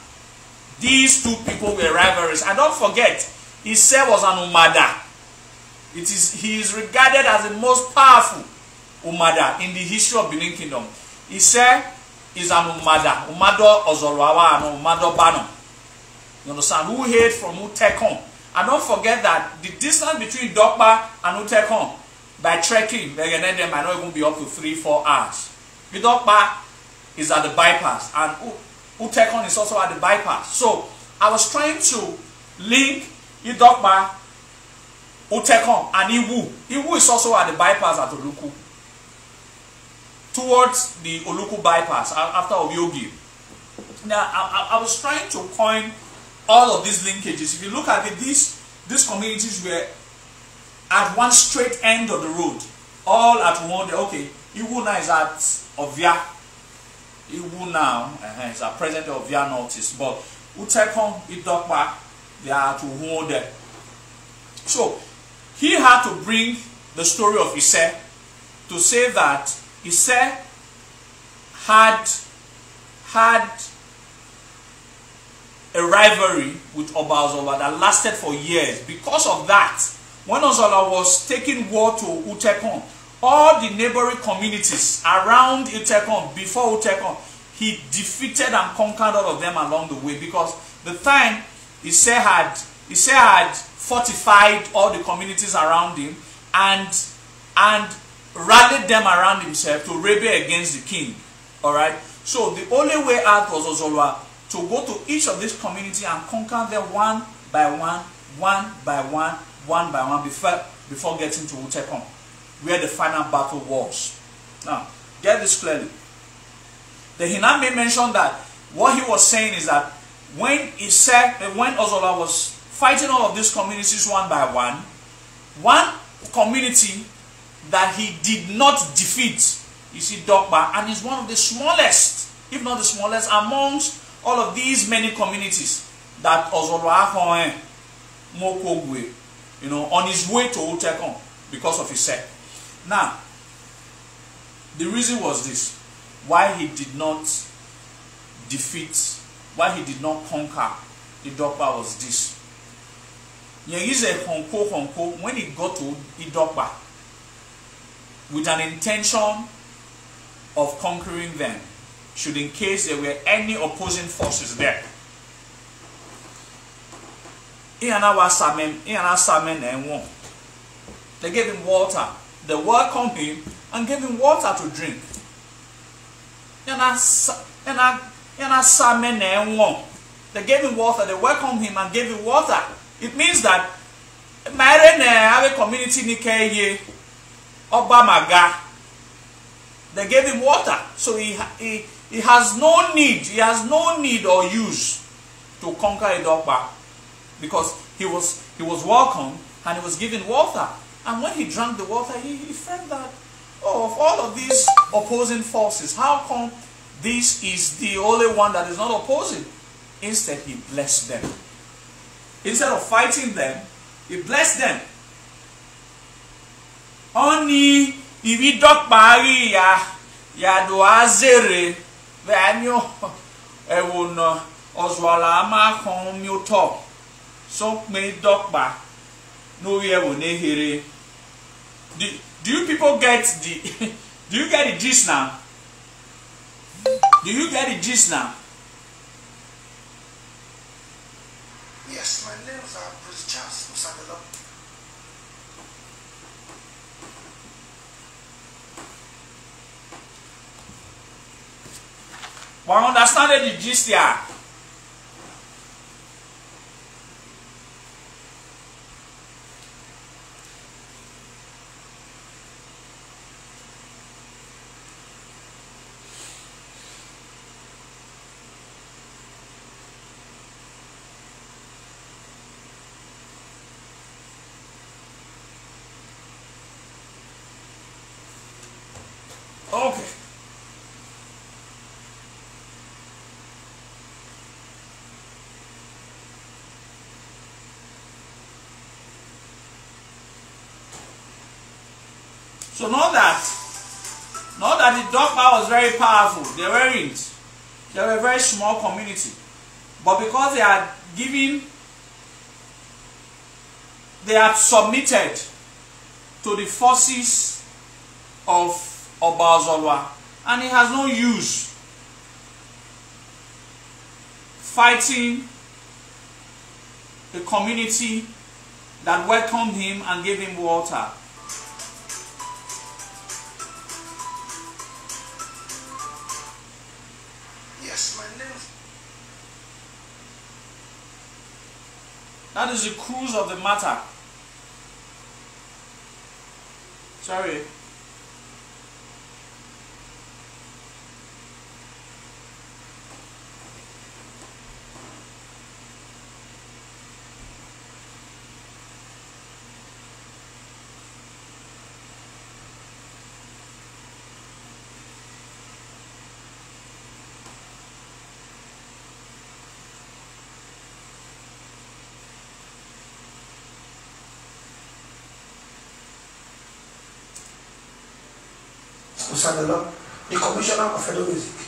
These 2 people were rivalries. And don't forget, Ise was an Umada. He is regarded as the most powerful Umada in the history of Benin Kingdom. Ise is an Umada. Umado Ozolwa and Umado Bano. You understand? Who hailed from Utekon. And don't forget that the distance between Dokpa and Utekon by trekking, they might not even be up to 3-4 hours. Dokpa is at the bypass and Utekon is also at the bypass. So I was trying to link Dokpa, Utekon and Iwu. Iwu is also at the bypass at Oluku. Towards the Oluku bypass after Obiogi. Now I was trying to coin all of these linkages. If you look at it, these communities were at one straight end of the road, all at one. Okay, Iwu now is at Ovia. Iwu now is at present Ovia Northeast, but Utekon Idokpa, they are to hold them. So he had to bring the story of Ise to say that Ise had a rivalry with Oba Ozola that lasted for years. Because of that, when Ozola was taking war to Utekon, all the neighboring communities around Utekon, before Utekon, he defeated and conquered all of them along the way. Because the time Ise had fortified all the communities around him and rallied them around himself to rebel against the king. Alright? So the only way out was Ozola to go to each of these communities and conquer them one by one before getting to Utekon, where the final battle was. Now, get this clearly. The Hiname mentioned that what he was saying is that when Ozola was fighting all of these communities one by one community that he did not defeat, you see, Dokpa, and is one of the smallest, if not the smallest, amongst all of these many communities that Ozola Mokogwe, you know, on his way to Utekon because of his set. Now, the reason was this: why he did not defeat, why he did not conquer Idokpa was this. When he got to Idokpa with an intention of conquering them, should in case there were any opposing forces there. They gave him water. They welcomed him and gave him water to drink. They gave him water. They welcomed him and gave him water. It means that have a community Nikeye Obamaga. They gave him water, so he has no need. He has no need or use to conquer Idokpa, because he was welcomed and he was given water. And when he drank the water, he felt that, oh, of all of these opposing forces, how come this is the only one that is not opposing? Instead, he blessed them. Instead of fighting them, he blessed them. Only if we Idokpa ya do azere venyo ewono Ozwala ama kon myoto so me Idokpa no we ewo nehere. Do you people get the do you get the gist now? Do you get the gist now? Yes, my names are Bruce Charles Musabelo. Well, understand the gist here. Okay. So know that the Dokpa was very powerful. They weren't. They were a very small community. But because they had submitted to the forces of Oba Ozola, and he has no use fighting the community that welcomed him and gave him water. Yes, my name. That is the cruise of the matter. Sorry. Osadolo, the commissioner of Edo Music.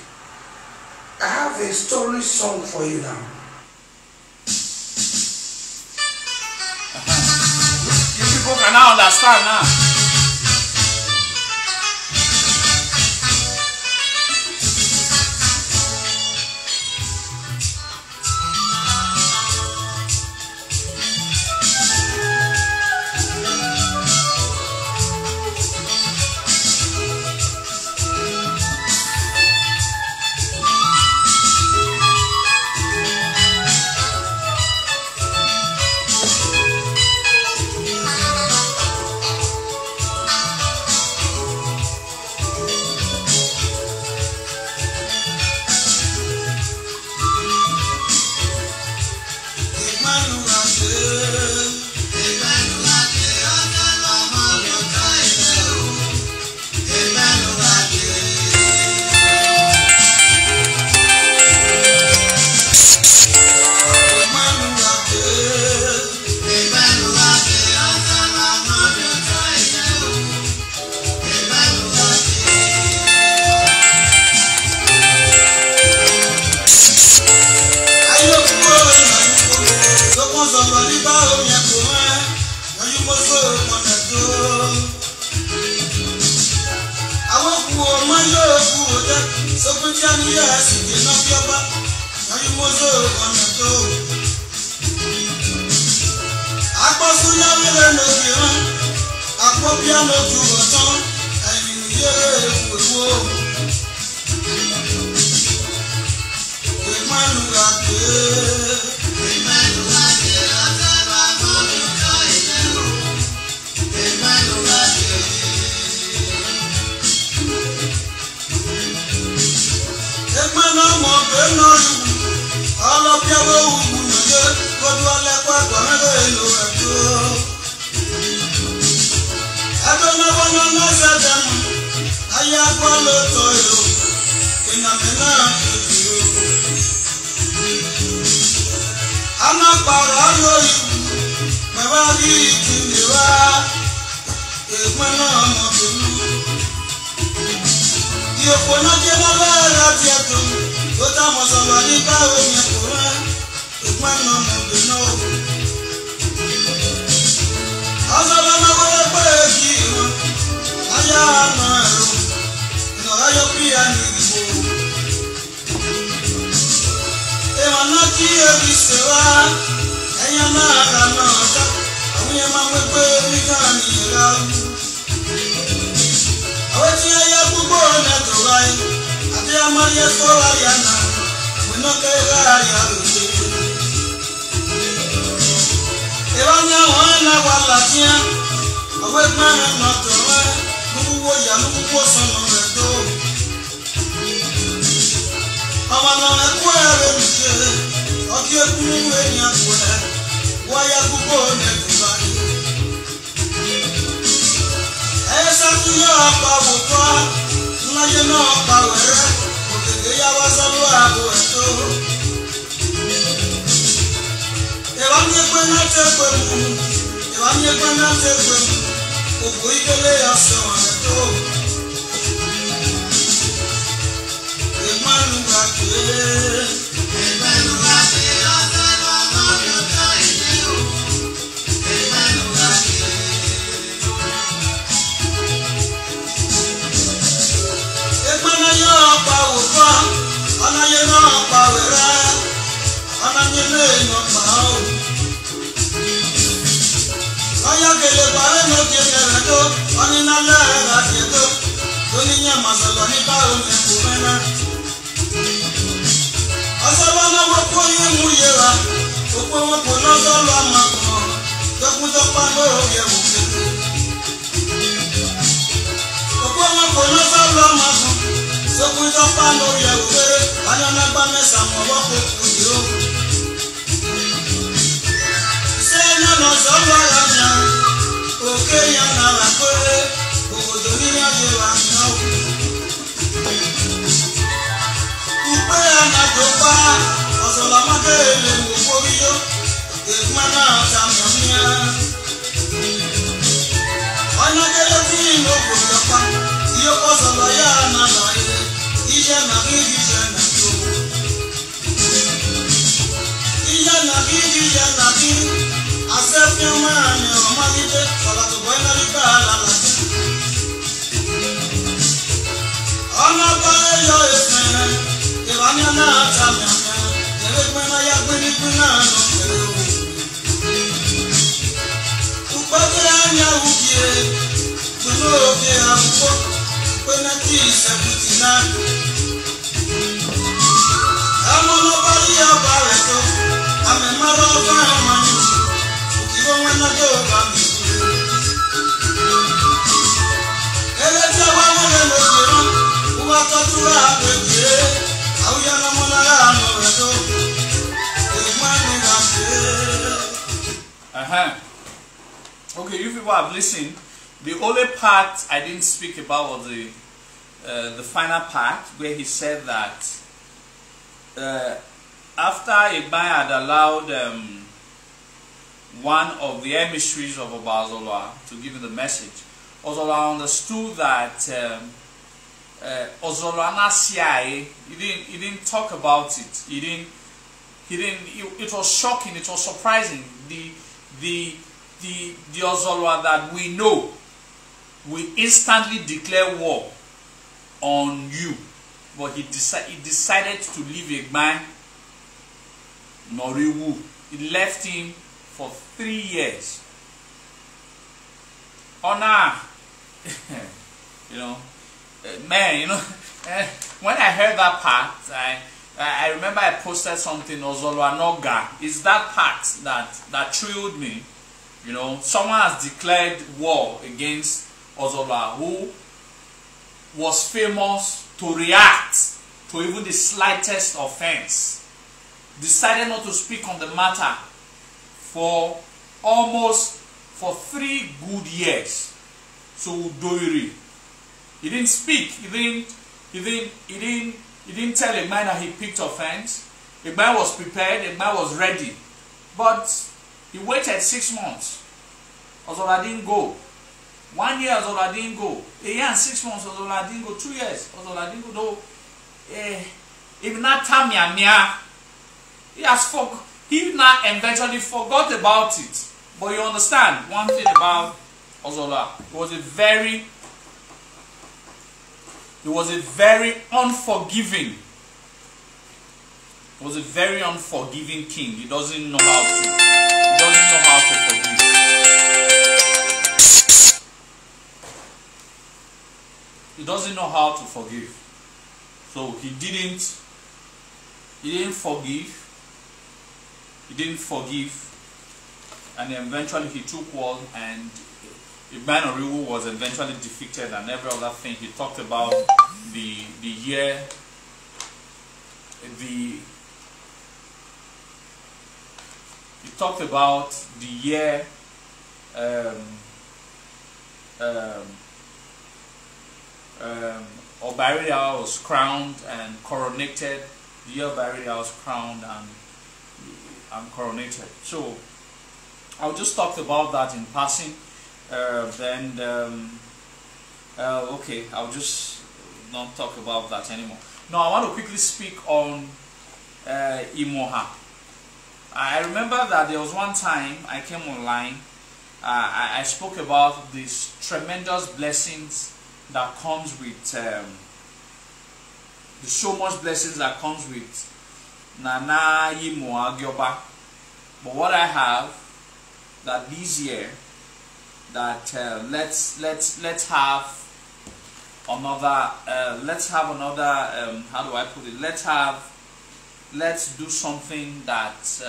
I have a story song for you now. You people can now understand now. Okay, you people have listened. The only part I didn't speak about was the final part where he said that after Igban had allowed one of the emissaries of Obazola to give him the message, Ozola understood that Ozola Nasiai, he didn't talk about it. It was shocking, it was surprising. The Ozola that we know will instantly declare war on you. But he decided to leave Igban Noriwu. He left him for 3 years. Honor, man, when I heard that part, I remember I posted something, Ozolwa Noga. It's that part that thrilled me. Someone has declared war against Ozolwa, who was famous to react to even the slightest offense. Decided not to speak on the matter for 3 good years. So Doiri, he didn't speak. He didn't tell Igban that he picked offense. Igban was prepared. Igban was ready, but he waited 6 months. Ozola didn't go. 1 year, Ozola didn't go. A year and 6 months, Ozola didn't go. 2 years, Ozola didn't go. If not Tamia, he now eventually forgot about it. But you understand one thing about Ozola, he was a very unforgiving. He was a very unforgiving king. He doesn't know how to forgive. He doesn't know how to forgive. So he didn't forgive. And then eventually he took war, and Igban Noriwu was eventually defeated and every other thing. He talked about the year Obaria was crowned and coronated. The year Obaria was crowned and coronated. So I'll just talk about that in passing. Okay, I'll just not talk about that anymore. Now I want to quickly speak on Imoha. I remember that there was one time I came online. I spoke about these tremendous blessings that comes with the so much blessings that comes with Nana Imoha Gyoba. But what I have that this year, that let's have another how do I put it, let's do something that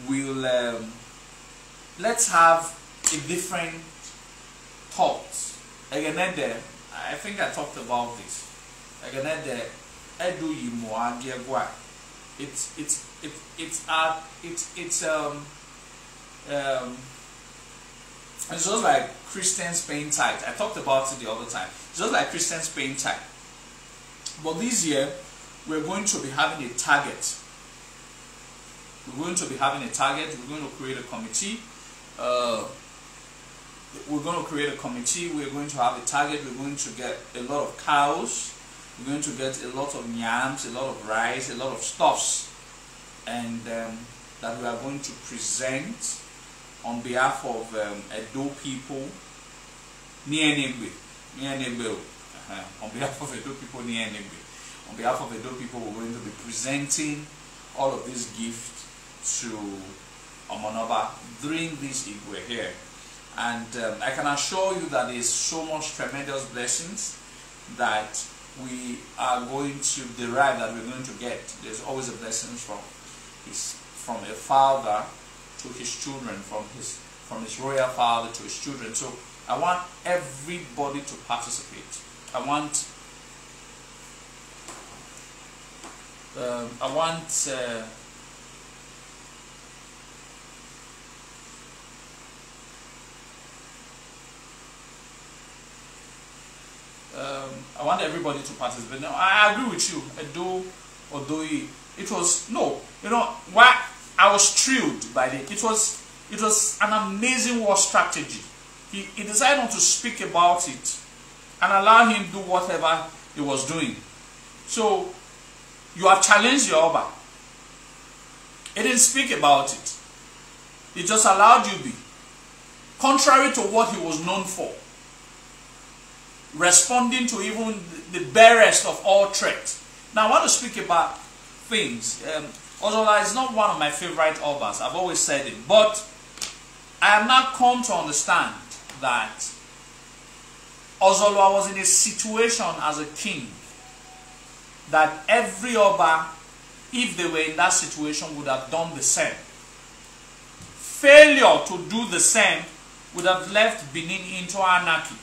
will let's have a different thought. Again, I think I talked about this. Again, it's just like Christians paying tithe. I talked about it the other time. It's just like Christians paying tithe. But this year, we're going to be having a target. We're going to create a committee. we're going to create a committee. We're going to have a target. We're going to get a lot of cows. We're going to get a lot of yams, a lot of rice, a lot of stuffs, and that we are going to present on behalf of Edo people near Negbe. On behalf of Edo people near Negbe. On behalf of Edo people, we're going to be presenting all of these gifts to Omonoba during this Igwe here. And I can assure you that there's so much tremendous blessings that we are going to derive, that we're going to get. There's always a blessing from a father to his children, from his royal father to his children. So I want everybody to participate. I want everybody to participate. Now, I agree with you. Edo Odoi. It was why I was thrilled by it. It was an amazing war strategy. He decided not to speak about it and allow him do whatever he was doing. So you have challenged your Oba. He didn't speak about it. He just allowed you be. Contrary to what he was known for. Responding to even the barest of all threats. Now I want to speak about things. Ozola is not one of my favorite Obas. I've always said it. But I have now come to understand that Ozola was in a situation as a king that every Oba, if they were in that situation, would have done the same. Failure to do the same would have left Benin into anarchy.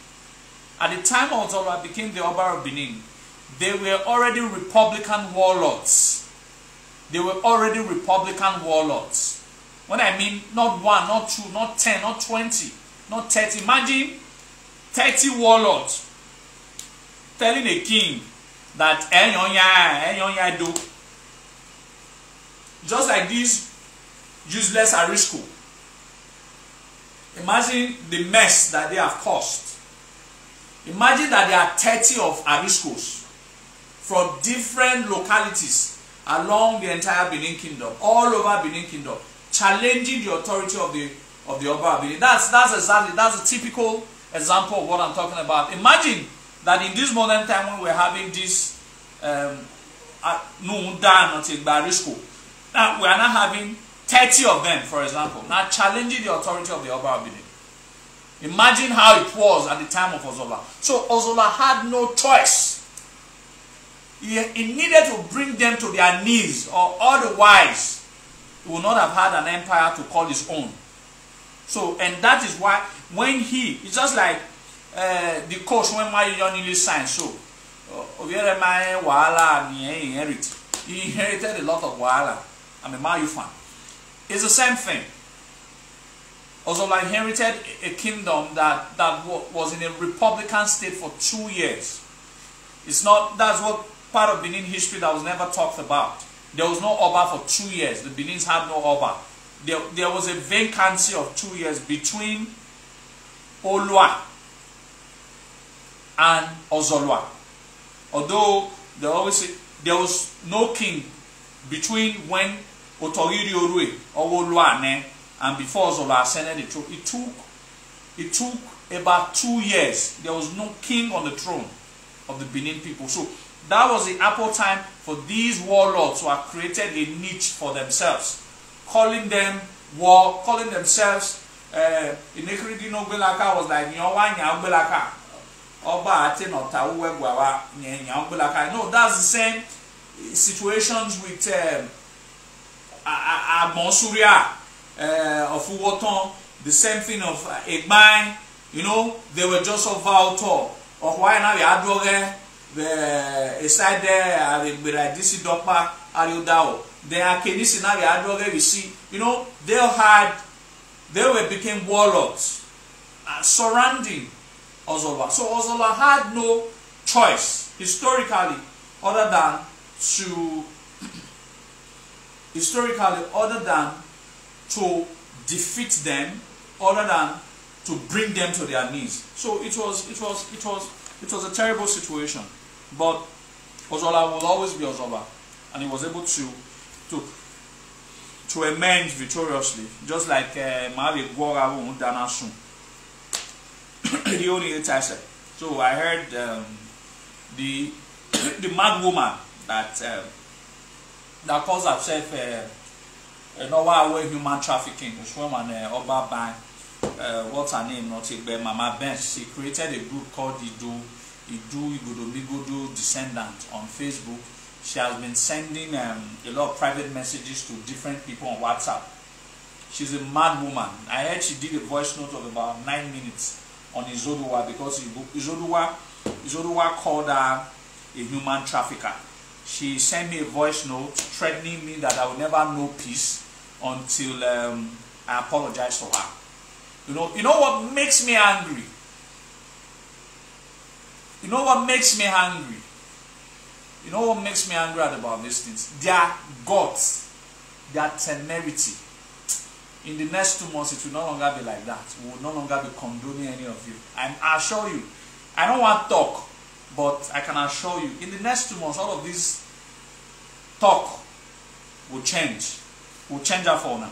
At the time Ozola became the Oba of Benin, they were already Republican warlords. They were already Republican warlords. When I mean not 1, not 2, not 10, not 20, not 30. Imagine 30 warlords telling a king that do. Just like this useless Arisco. Imagine the mess that they have caused. Imagine that there are 30 of Ariscos from different localities along the entire Benin Kingdom, all over Benin Kingdom, challenging the authority of the Oba of Benin. That's a typical example of what I'm talking about. Imagine that in this modern time when we're having this Arisco, now we are not having 30 of them, for example, now challenging the authority of the Oba of Benin. Imagine how it was at the time of Ozola. So Ozola had no choice. He needed to bring them to their knees, or otherwise he would not have had an empire to call his own. So, and that is why when it's just like the coach when my young signed. So he inherited a lot of Wahala. I'm a Mayu fan. It's the same thing. Ozola inherited a kingdom that was in a republican state for 2 years. That's what part of Benin history that was never talked about. There was no Oba for 2 years. The Benins had no Oba. There was a vacancy of 2 years between Olua and Ozolwa. Although they always say there was no king between when Otoriri Orue or Olua and before Ozola ascended the throne. It took about 2 years. There was no king on the throne of the Benin people. So that was the apple time for these warlords who have created a niche for themselves, calling themselves Inekridi no Belaka was like Nyawanya Belaka. Oba Ate no Tauwe Gwawa Nyanya Belaka. No, that's the same situations with Monsuria of Uwoton, the same thing of Egbai. They were just of Valtor. Or why now we are doing the side there, DC Dopa, Ariodao. They are Kenisi now we are doing, we see, they became warlords surrounding Ozola. So Ozola had no choice historically other than to defeat them, other than to bring them to their knees. So it was a terrible situation. But Ozola will always be Ozola, and he was able to amend victoriously, just like Mavi Gwora Danasun. The only time. So I heard the mad woman that calls herself human trafficking. This woman Oba Ban, what's her name? Not Mama Bench. She created a group called Igodo Descendant on Facebook. She has been sending a lot of private messages to different people on WhatsApp. She's a mad woman. I heard she did a voice note of about 9 minutes on Izoduwa because Izoduwa called her a human trafficker. She sent me a voice note threatening me that I will never know peace until I apologize to her. You know what makes me angry? You know what makes me angry? You know what makes me angry about these things? Their guts, their temerity. In the next 2 months, it will no longer be like that. We will no longer be condoning any of you. I assure you. I don't want to talk, but I can assure you, in the next 2 months, all of this talk will change. Will change our fauna.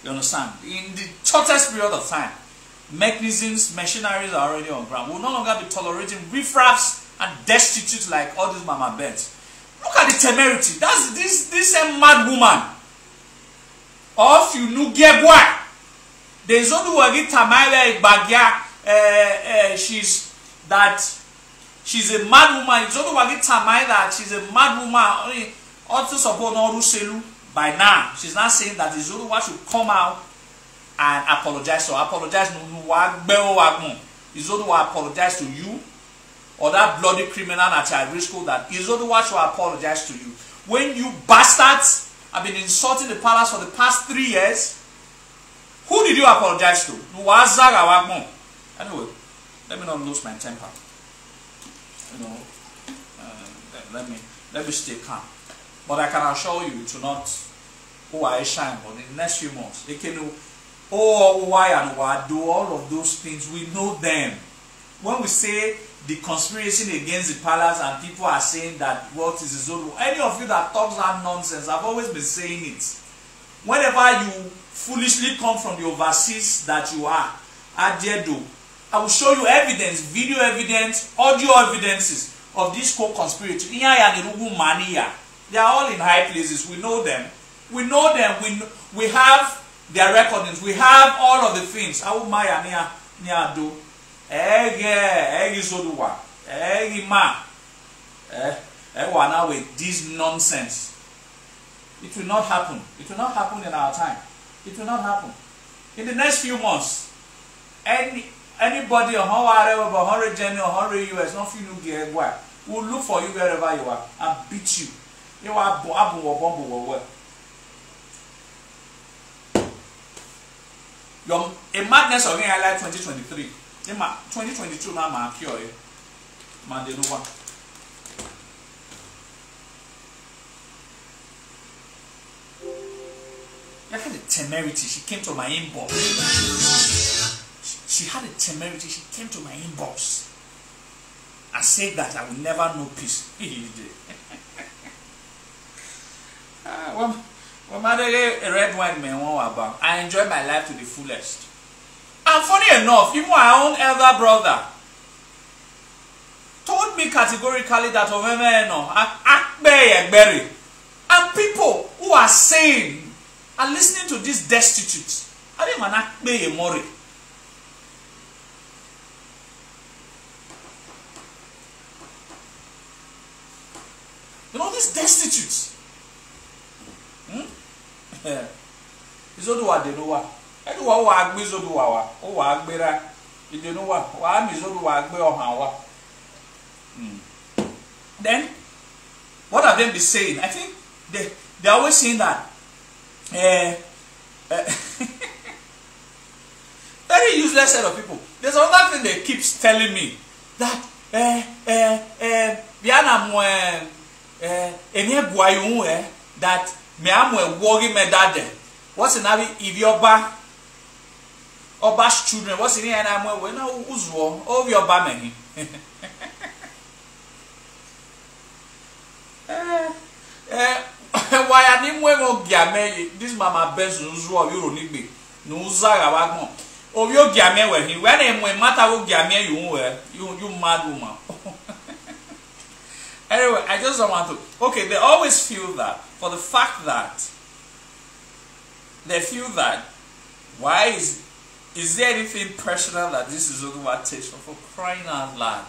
You understand? In the shortest period of time, mechanisms, machineries are already on ground. We will no longer be tolerating riffraffs and destitute like all these mama beds. Look at the temerity. That's this mad woman. Of you know get what? There's only one Tamara Bagya. She's a mad woman. It's only one Tamara that she's a mad woman. Also support Noru Selu by now. She's not saying that it's only one should come out and apologize. So apologize no it's only one apologize to you or that bloody criminal at your risk that is only one should apologize to you. When you bastards have been insulting the palace for the past 3 years, who did you apologize to? Anyway, let me not lose my temper. You know, let me stay calm. But I can assure you, it will not. I shine. But in the next few months, they can do why and why do all of those things. We know them. When we say the conspiracy against the palace and people are saying that what is his own, any of you that talks that nonsense, I've always been saying it. Whenever you foolishly come from the overseas that you are, Adjedo, I will show you evidence, video evidence, audio evidences of this co-conspirator. They are all in high places. We know them. We know them. We have their recordings. We have all of the things. With this nonsense. It will not happen. It will not happen in our time. It will not happen. In the next few months, anybody on 100 January or 100 US, not few will look for you wherever you are and beat you. You are a madness of highlight 2023. 2022 now ma cure Mandeluwa. I had a temerity. She came to my inbox. She had a temerity. She came to my inbox and said that I will never know peace. A red wine man, I enjoy my life to the fullest. And funny enough, even my own elder brother told me categorically that and people who are saying and listening to these destitutes, I didn't want to more. You know these destitutes. It's all what they know. Then what have they been saying? I think they're always saying that very useless set of people. There's another thing they keep telling me that that me am working me dad. What's in if you're back? Oba's children, what's in here and I'm when I was war over your bammy. Why I didn't wear Giame, this mama best news war you need me. No Zaga Wagmo. Oh, you Giame when he went and when matter will Giame you were, you mad woman. Anyway, I just don't want to. Okay, they always feel that for the fact that they feel that why is there anything personal that this is only what takes for crying out loud?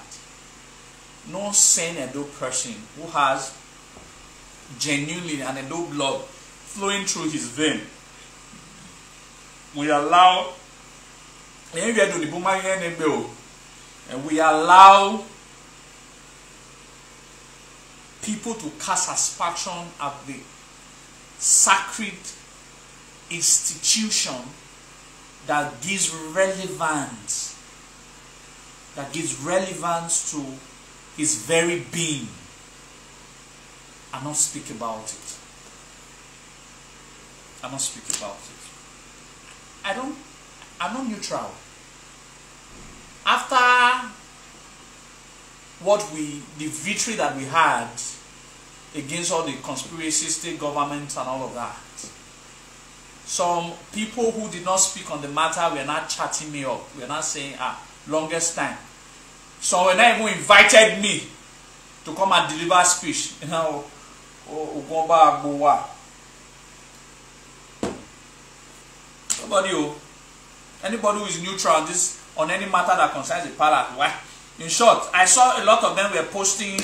No sane and no person who has genuinely and no blood flowing through his vein. We allow and we allow people to cast aspersion at the sacred institution that gives relevance to his very being, and not speak about it. I'm not neutral. After the victory that we had against all the conspiracy, state governments and all of that, some people who did not speak on the matter were not chatting me up. We're not saying, longest time. So when they even invited me to come and deliver a speech, you know, anybody who is neutral on any matter that concerns the palace, why? In short, I saw a lot of them were posting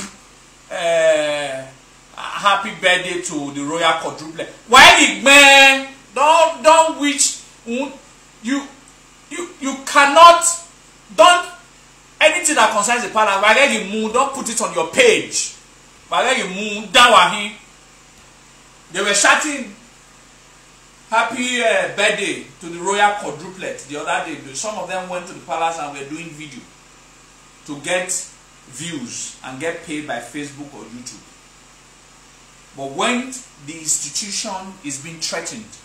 happy birthday to the royal quadruple. Why did man? Don't which you cannot, don't anything that concerns the palace. Why you move? Don't put it on your page. Why you move? They were shouting happy birthday to the royal quadruplet the other day. Some of them went to the palace and were doing video to get views and get paid by Facebook or YouTube. But when the institution is being threatened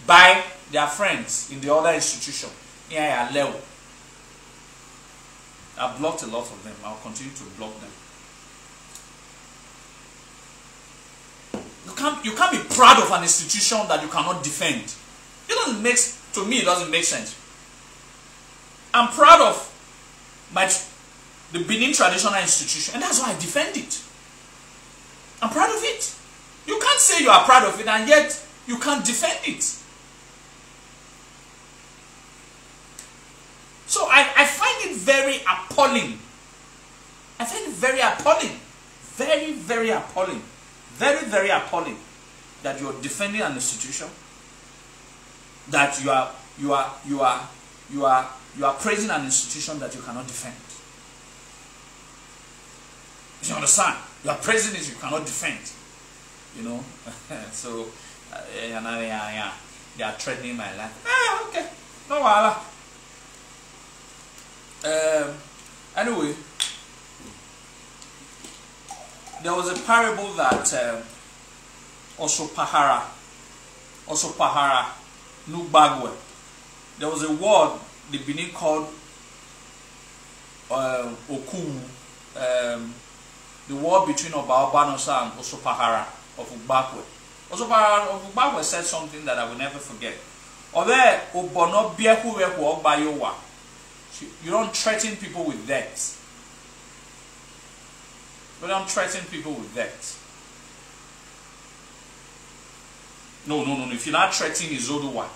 by their friends in the other institution, I've blocked a lot of them. I'll continue to block them. You can't be proud of an institution that you cannot defend. It doesn't make, to me, it doesn't make sense. I'm proud of the Benin traditional institution, and that's why I defend it. I'm proud of it. You can't say you are proud of it and yet you can't defend it. So I find it very appalling. I find it very appalling. Very, very appalling. Very, very appalling that you are defending an institution, that you are praising an institution that you cannot defend. You understand? You are praising it, you cannot defend. You know? So they are threatening my life. Okay. No wala. Anyway, there was a parable that Osopahara Nugbagwe. There was a word the Benin called Oku. The war between Obaobanosa and Osopahara of Ugbakwe. Osopahara of Ugbakwe said something that I will never forget. You don't threaten people with death. You don't threaten people with death. No. If you're not threatening Izoduwa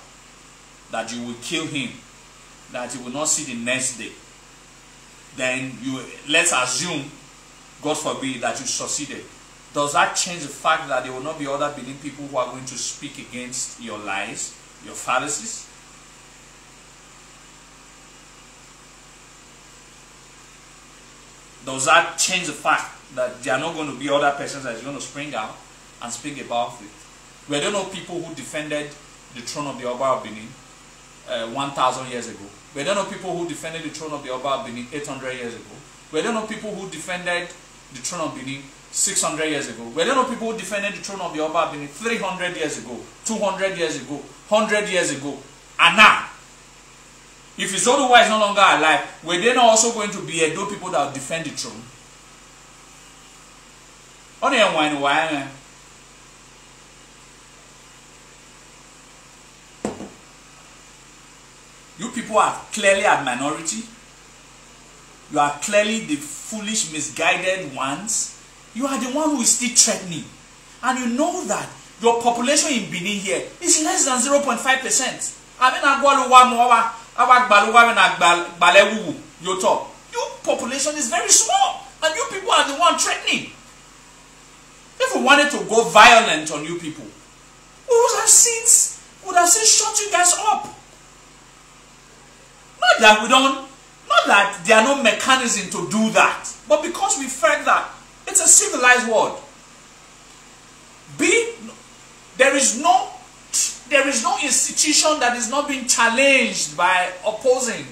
that you will kill him, that he will not see the next day, then let's assume, God forbid, that you succeeded. Does that change the fact that there will not be other Benin people who are going to speak against your lies, your fallacies? Does that change the fact that there are not going to be other persons that is going to spring out and speak about it? We don't know people who defended the throne of the Oba of Benin 1,000 years ago. We don't know people who defended the throne of the Oba of Benin 800 years ago. We don't know people who defended the throne of Benin 600 years ago. We don't know people who defended the throne of the Oba of Benin 300 years ago, 200 years ago, 100 years ago, and now. If his Oduwa is no longer alive, were they not also going to be Edo people that will defend the throne? You people are clearly a minority. You are clearly the foolish, misguided ones. You are the one who is still threatening. And you know that your population in Benin here is less than 0.5%. Your population is very small. And you people are the one threatening. If we wanted to go violent on you people, we would have since shut you guys up. Not that there are no mechanism to do that, but because we felt that it's a civilized world. There is no institution that is not being challenged by opposing,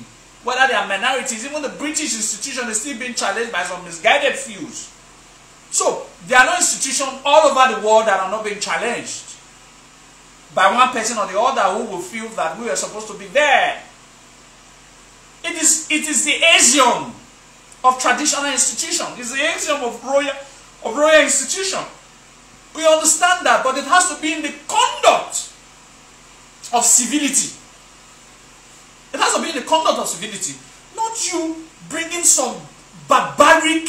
whether they are minorities. Even the British institution is still being challenged by some misguided views. So there are no institutions all over the world that are not being challenged by one person or the other who will feel that we are supposed to be there. It is the axiom of traditional institution. It's the axiom of royal institution. We understand that, but it has to be in the conduct of civility. It has to be in the conduct of civility. Not you bringing some barbaric,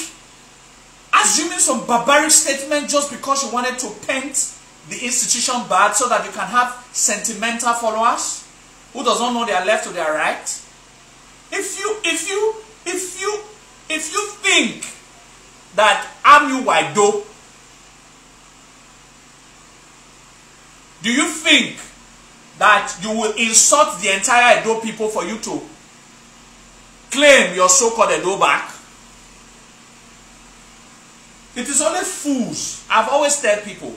assuming some barbaric statement just because you wanted to paint the institution bad so that you can have sentimental followers who does not know their left or their right. If you think that Amu Waido, do you think that you will insult the entire Edo people for you to claim your so-called Edo back? It is only fools. I've always told people,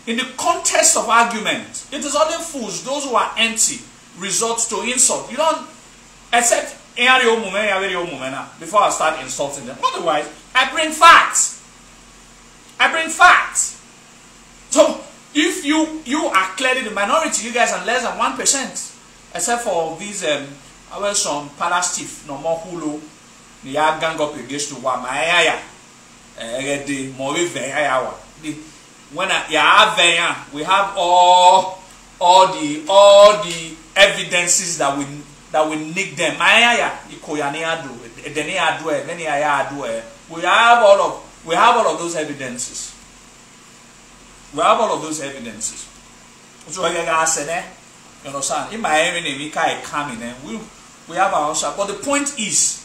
in the context of argument, it is only fools, those who are empty, resort to insult. You don't, except before I start insulting them. Otherwise, I bring facts. I bring facts. So, if you are clearly the minority, you guys are less than 1%. Except for these, some palace chief, no more hulu, they are gang up against the one. When we have all the evidences that we nick them. We have all of those evidences. We have all of those evidences. So you understand? In my name, we have our answer. But the point is,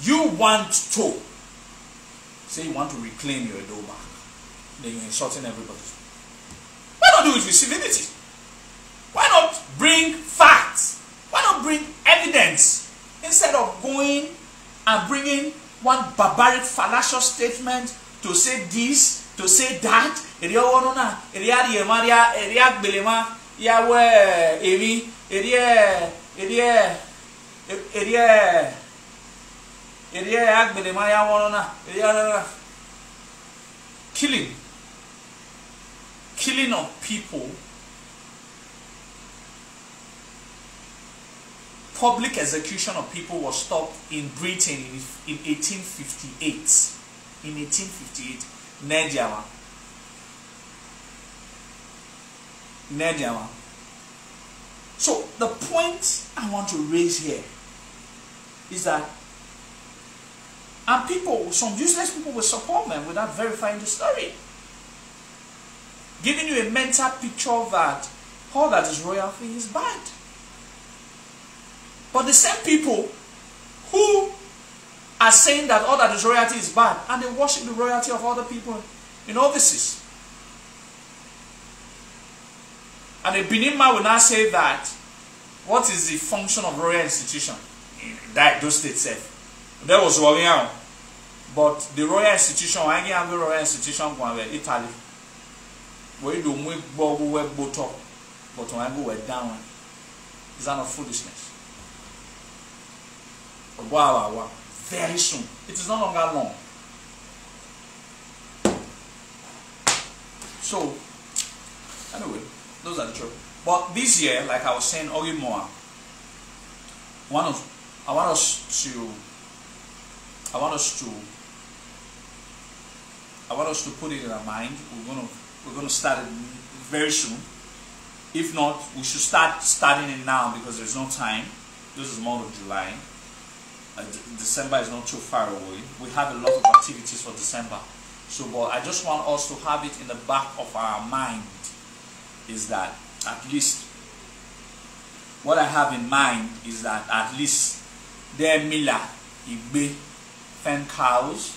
you want to say you want to reclaim your Edo back. Then you're insulting everybody. Why not do it with civility? Why not bring facts? Why not bring evidence instead of going and bringing one barbaric fallacious statement to say this, to say that? Killing of people, public execution of people was stopped in Britain in 1858. In 1858, Nediama. So the point I want to raise here is that, and people, some useless people will support them without verifying the story, giving you a mental picture that all that is royalty is bad. But the same people who are saying that all that is royalty is bad, and they worship the royalty of other people in offices. And a Benin man will now say that, what is the function of royal institution? That those states said. There was royal, but the royal institution, I have the royal institution in Italy. Where you don't make bubble work bottom, but when I go down, is that not foolishness? Wow. Very soon. It is no longer long. So, anyway, those are the truth. But this year, like I was saying, Ogimoa, want us to put it in our mind. We're gonna start it very soon. If not, we should starting it now because there's no time. This is month of July. December is not too far away. We have a lot of activities for December. So, but I just want us to have it in the back of our mind is that at least what I have in mind is that at least there Mila, Igbe, 10 cows,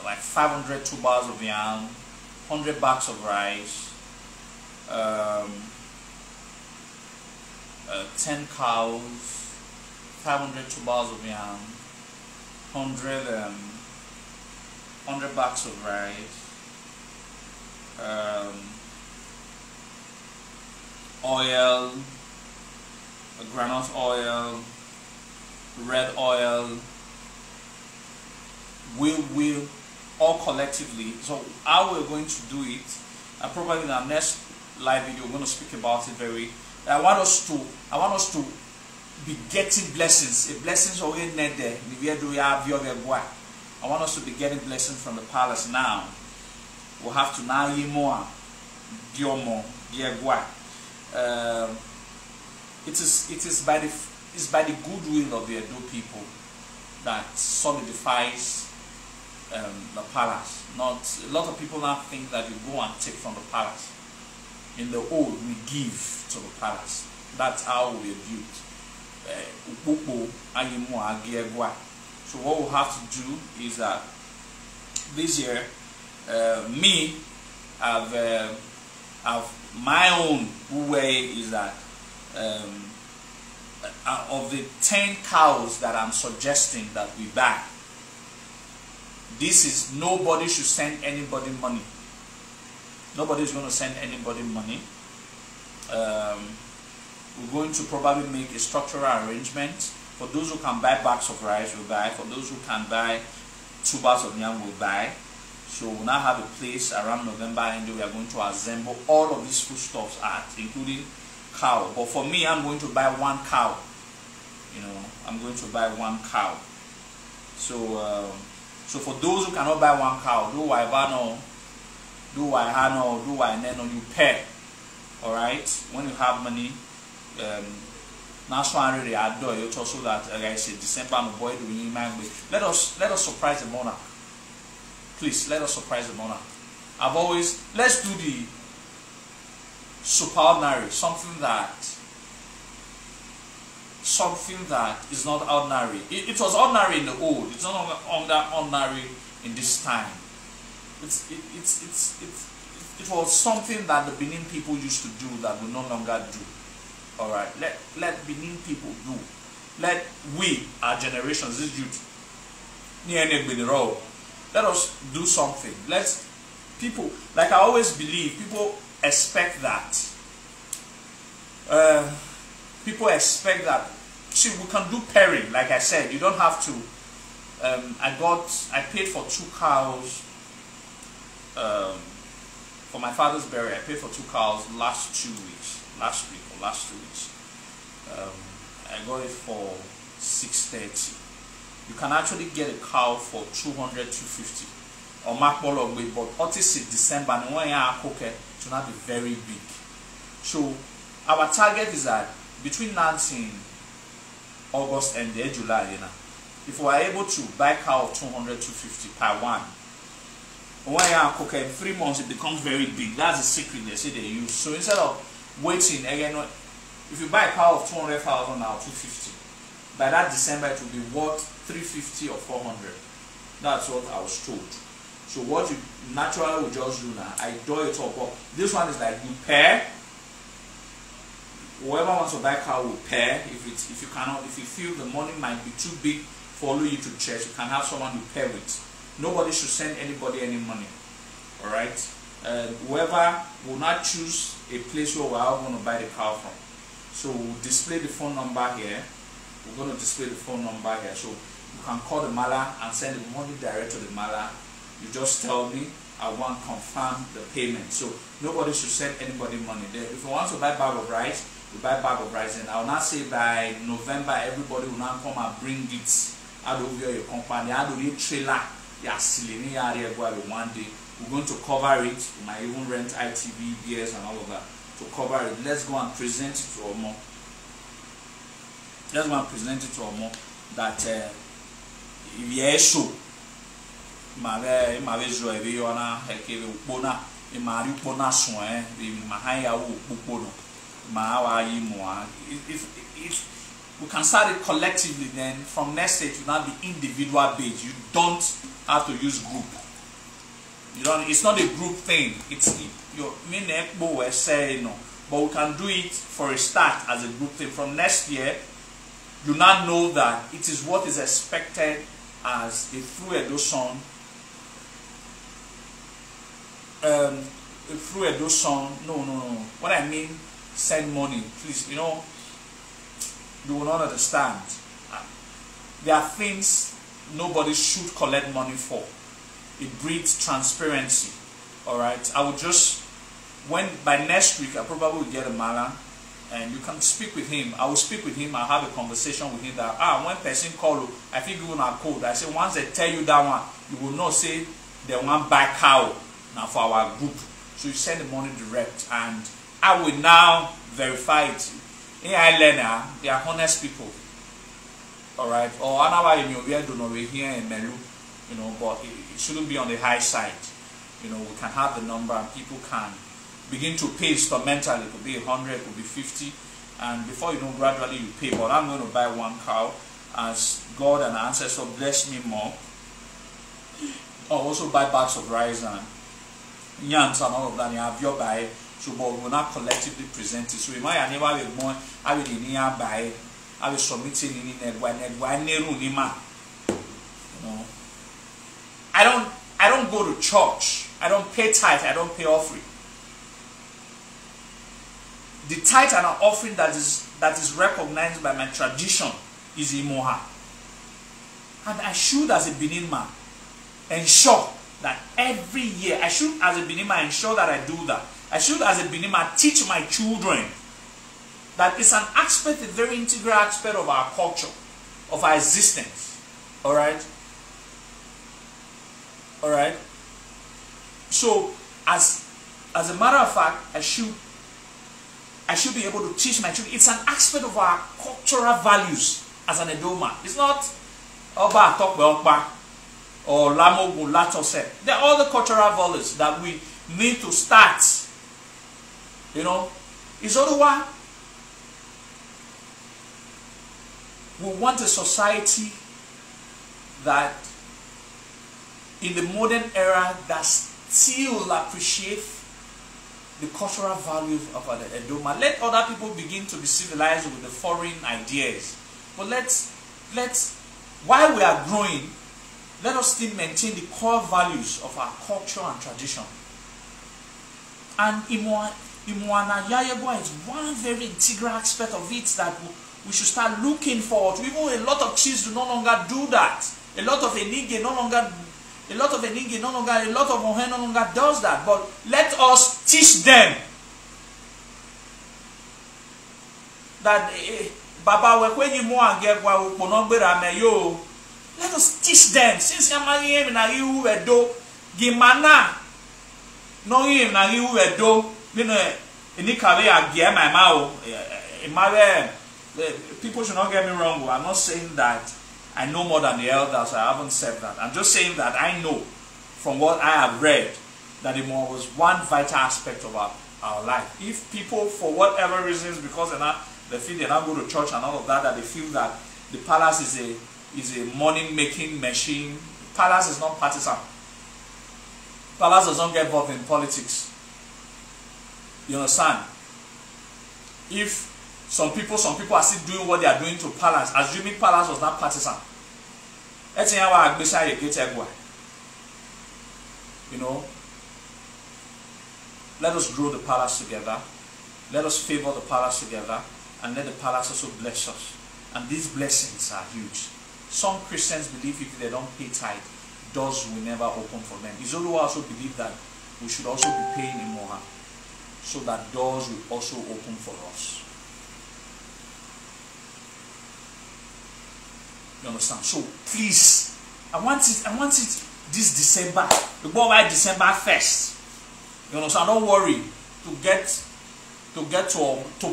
like 500 tubers of yam, 100 bags of rice, 10 cows, 500 tubers of yam, 100 bags of rice, oil, groundnut oil, red oil. We'll all collectively. So how we're going to do it, probably in our next live video we're going to speak about it very. I want us to be getting blessings. A blessings are in there. I want us to be getting blessings from the palace now. We'll have to now ye more, dear more, dear gua. It is by the goodwill of the Edo people that solidifies the palace. Not a lot of people now think that you go and take from the palace. In the old, we give to the palace. That's how we are built. So what we'll have to do is that this year, me, I've my own way is that of the 10 cows that I'm suggesting that we buy, this is nobody should send anybody money. Nobody is going to send anybody money. We're going to probably make a structural arrangement. For those who can buy bags of rice, we'll buy. For those who can buy 2 bags of yam, we'll buy. So we'll now have a place around November and we are going to assemble all of these foodstuffs at, including cow. But for me, I'm going to buy 1 cow. You know, I'm going to buy 1 cow. So, so for those who cannot buy 1 cow, do I you pay. All right. When you have money, now so I really adore you. Also that like I said, December I'm boy doing my way. Let us surprise the monarch. Please let us surprise the monarch. Let's do the super ordinary, something that is not ordinary. It was ordinary in the old. It's not ordinary in this time. It was something that the Benin people used to do that we no longer do. All right, let Benin people do. Let we, our generations, this youth, let us do something. Let's people, like I always believe, people expect that. See, we can do pairing, like I said. You don't have to. I paid for 2 cows. For my father's burial, I paid for 2 cows last 2 weeks. Last 2 weeks. I got it for 630. You can actually get a cow for 200, 250. Or Macball but Otis December and when you are cooking to not be very big. So our target is that between 19 August and the July, if we are able to buy cow of 200, 250 per one, when you are cooking 3 months, it becomes very big. That's the secret they say they use. So instead of waiting again, if you buy a cow of 200,000 now, 250, by that December it will be worth 350 or 400. That's what I was told. So what you naturally will just do now, I do it up. But this one is like you pair. Whoever wants to buy cow will pair. If you feel the money might be too big for you to church, you can have someone you pair with. Nobody should send anybody any money. All right. Whoever will not choose a place where we are going to buy the cow from. So we'll display the phone number here. We're going to display the phone number here. So you can call the mala and send the money direct to the mala. You just tell me, I want to confirm the payment. So nobody should send anybody money there. If you want to buy a bag of rice, we buy bag of rice, and I will not say by November everybody will not come and bring it out of your company. I don't need trailer. Yes, one day we're going to cover it. We might even rent ITV, BS, and all of that to cover it. Let's go and present it to Omo. Let's go and present it to Omo that if you show my visual, if you wanna bona, if my bona swan, if my higher bono, my if we can start it collectively, then from next stage you not be individual based. You don't have to use group. You don't. It's not a group thing. It's your mean say no, but we can do it for a start as a group thing. From next year, you now know that it is what is expected as a through education. Through education. No. What I mean, send money, please. You will not understand. There are things nobody should collect money for. It breeds transparency. Alright? I will just, by next week, I probably will get a mala and you can speak with him. I will speak with him. I'll have a conversation with him that, when person call you, I think you will not code. I say, once they tell you that one, you will not say they want buy cow now for our group. So you send the money direct and I will now verify it. In Ireland, they are honest people. Alright? Or another in your donor here in Melu, but it shouldn't be on the high side. We can have the number and people can begin to pay instrumentally. It could be 100, it could be 50, and before you know, gradually you pay. But I'm going to buy one cow as God and ancestors bless me more. I'll also buy bags of rice and yams and all of that. You have your buy. So, but we will not collectively present it. So, we might never be more. I will buy. I will submit it in I don't go to church. I don't pay tithe. I don't pay offering. The tithe and offering that is recognized by my tradition is Imoha. And I should, as a Benin man, ensure that every year, I should, as a Benin man, ensure that I do that. I should, as a Benin man, teach my children that it's an aspect, a very integral aspect of our culture, of our existence. Alright? Alright? So, as a matter of fact, I should be able to teach my children. It's an aspect of our cultural values as an Edoma. It's not Oba Tokwe or Lamogu Latose. There are other cultural values that we need to start. It's otherwise we want a society that in the modern era that still appreciates the cultural values of an Edoma. Let other people begin to be civilized with the foreign ideas. But let's while we are growing, let us still maintain the core values of our culture and tradition. And Imoana Yayagwa is one very integral aspect of it that we should start looking forward to. Even a lot of chiefs do no longer do that. A lot of Ohe no longer does that. But let us teach them that Baba Wekwenyi Moangegwa Uponogbera Meyo. Let us teach them. Since Yamayi na you edo Gimana no him na you edo people should not get me wrong. I'm not saying that I know more than the elders. I haven't said that. I'm just saying that I know from what I have read that it was one vital aspect of our life. If people, for whatever reasons, because they feel they not go to church and all of that, that they feel that the palace is a money-making machine. Palace is not partisan. Palace does not get involved in politics. You understand? If some people are still doing what they are doing to Palace, assuming Palace was not partisan. Let us grow the Palace together. Let us favor the Palace together, and let the Palace also bless us. And these blessings are huge. Some Christians believe if they don't pay tithe, doors will never open for them. Izolu also believe that we should also be paying in more, so that doors will also open for us. You understand? So please, I want it this December. We go by December 1st. You understand? Don't worry to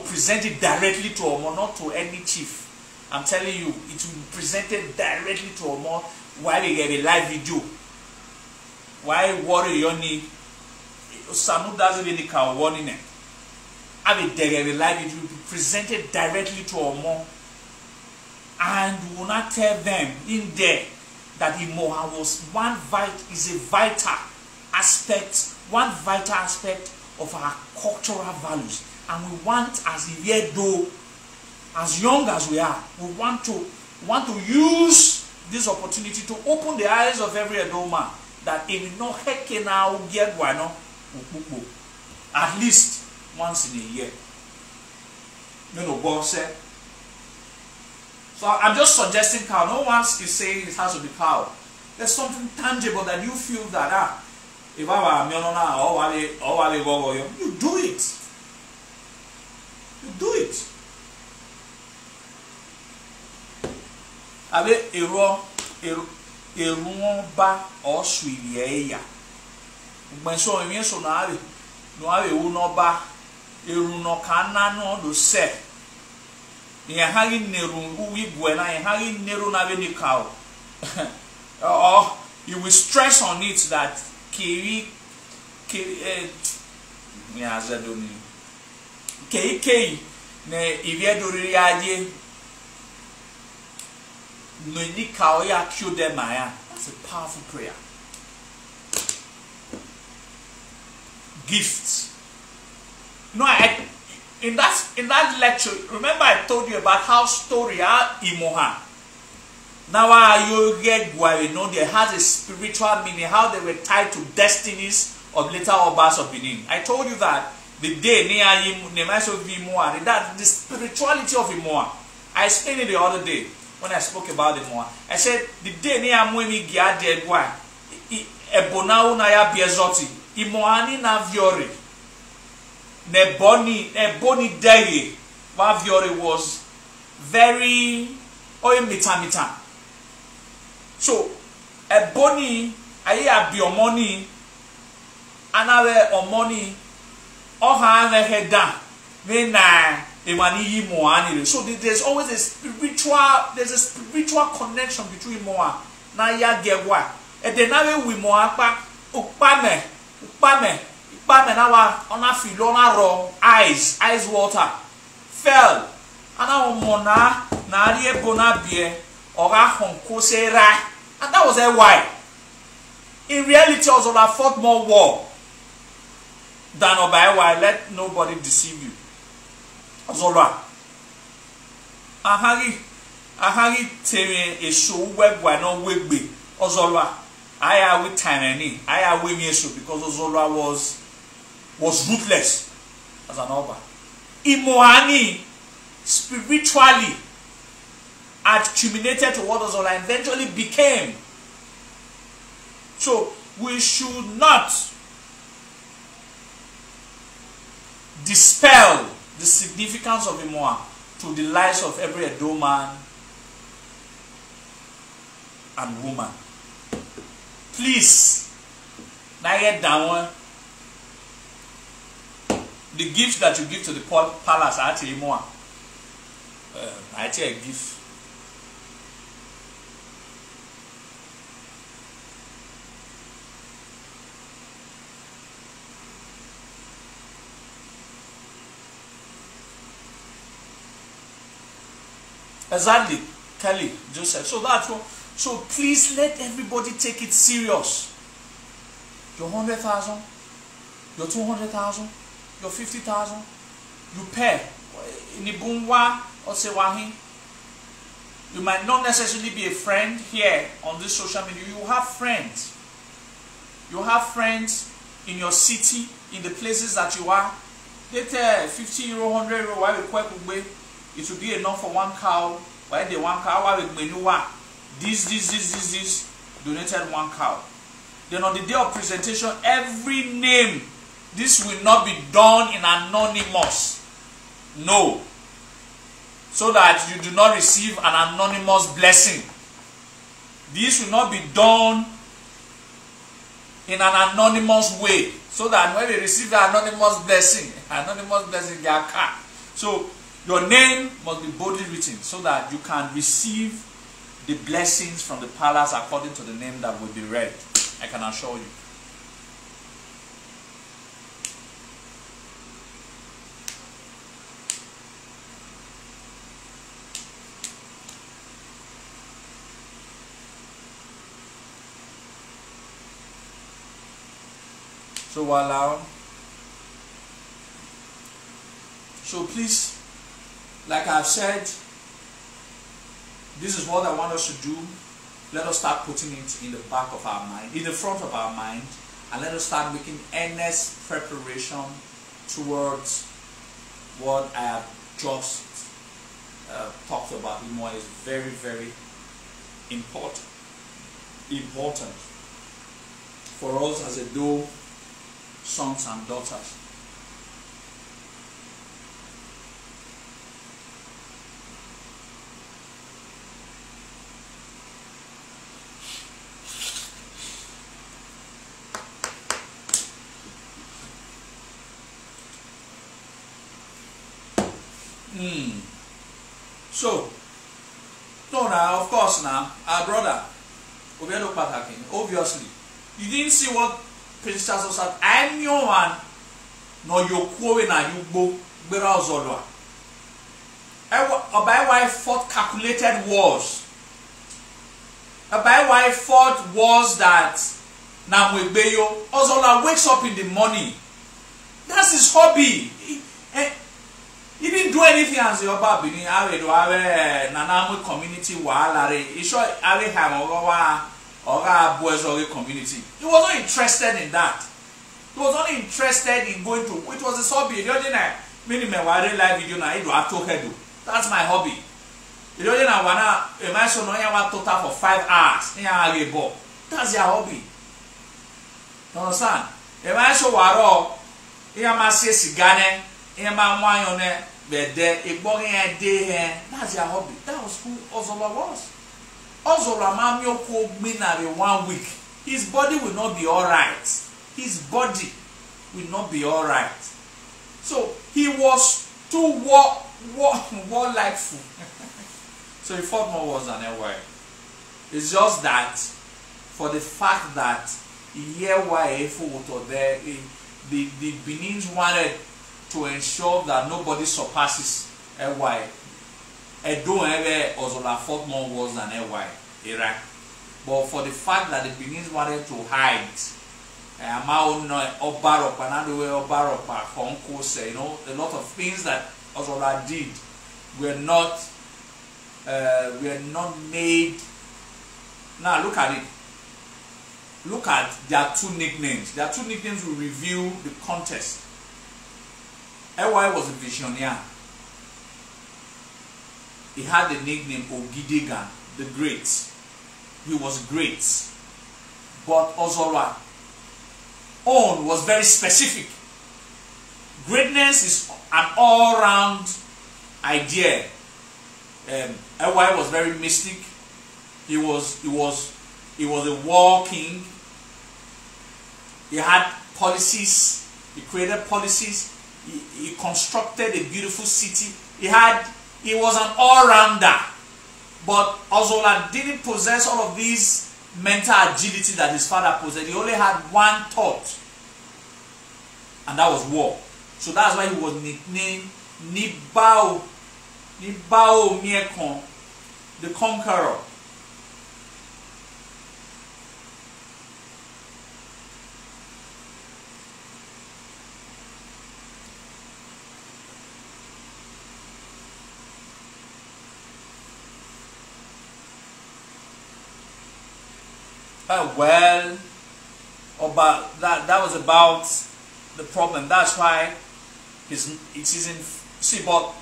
present it directly to Omo, not to any chief. I'm telling you, it will be presented directly to Omo while they get a live video. Why worry Yoni? Sanu doesn't really count warning it. Have a live video will be presented directly to Omo, and we will not tell them in there that Imoha was is a vital aspect of our cultural values, and we want, as young as we are, we want to use this opportunity to open the eyes of every Edo man that if not at least once in a year. You know, boss said. So I'm just suggesting cow. No one is saying it has to be cow. There's something tangible that you feel that if I were you do it. You do it. Abe ba or sweetie. When so I mean so now no ave no ba eru no kana no do se. Ye hagi neru uwi buena ye hagi neru na be ni cow. Or you will stress on it that kei ne ivye doriri aje no ni cow ya kill them. That's a powerful prayer. Gifts. No, in that lecture, remember I told you about how story Imoha. Now you get you know there has a spiritual meaning, how they were tied to destinies of later Obas of Benin. I told you that the day that the spirituality of Imoha. I explained it the other day when I spoke about Imoha. I said the day near Mwemi Giade Gwa Ebonau Naya Biazoti Imoani na Viore Neboni Deye wa Viore was very mita. So Eboni aye abiomoni anawe omoni oha na heda me na emani yi moani. So there's always a spiritual connection between Moa na ya gewa e de na we Moa pa upame na wa ona filo na raw ice water fell ana omona na ari ebona bie oga honko sera, and that was why in reality Ozola fought more war than Obaiwa. Let nobody deceive you. Ozola ahari teme esho webwa no wegbe Ozola aya with time aya we me so because Ozola was ruthless as an Oba. Imoani spiritually accumulated to what Ozola eventually became. So we should not dispel the significance of Imoa to the lives of every Edo man and woman. Please, now get down. The gift that you give to the palace, I tell you more. I tell you a gift. Exactly, Kelly, Joseph. So that's what. So please let everybody take it serious. Your 100,000, your 200,000, your 50,000, you pay. You might not necessarily be a friend here on this social media. You have friends. You have friends in your city, in the places that you are. They tell 50 euro, 100 euro, why we quite good. It will be enough for one cow. Why the one cow? Why we menu this donated one cow. Then on the day of presentation, every name, this will not be done in anonymous. No. So that you do not receive an anonymous blessing this will not be done in an anonymous way, so that when they receive the anonymous blessing they are cut. So your name must be boldly written so that you can receive the blessings from the palace according to the name that will be read. I can assure you. So please, like I've said, this is what I want us to do. Let us start putting it in the back of our mind, in the front of our mind, and let us start making earnest preparation towards what I have just talked about. More is very, very important for us as a dual sons and daughters. So, no, now, of course, now, our brother, obviously, you didn't see what Prince Charles said. I knew one, no, you quote na you go, Bera Zolwa. About why fought calculated wars. About why fought wars that Namwebeyo Ozola wakes up in the morning. That's his hobby. He didn't do anything as your baby. He Nanamu community walare. He sure Ari have or boys community. He was not interested in that. He was only interested in going to, it was his hobby. Live video. That's my hobby. You don't know total for 5 hours. That's your hobby. You understand? If I show waro, sigane, that's your hobby. That was who Ozola was. Ozola Mamio 1 week. His body will not be alright. His body will not be alright. So he was too warlike. So he fought more wars than ever. It's just that for the fact that the Benins wanted to ensure that nobody surpasses Iraq. Ozola fought more wars than Iraq. But for the fact that the Benins wanted to hide, a lot of things that Ozola did were not made. Now look at it. Look at their 2 nicknames. Their 2 nicknames will reveal the contest. Ewa was a visionary. He had the nickname Ogidegan, the Great. He was great. But Ozola own was very specific. Greatness is an all-round idea. Ewa was very mystic. He was a war king. He had policies. He created policies. He constructed a beautiful city. He was an all-rounder. But Ozola didn't possess all of these mental agility that his father possessed. He only had one thought, and that was war. So that's why he was nicknamed Nibao Miekon, the conqueror. Well, about that was about the problem. That's why it isn't. See, but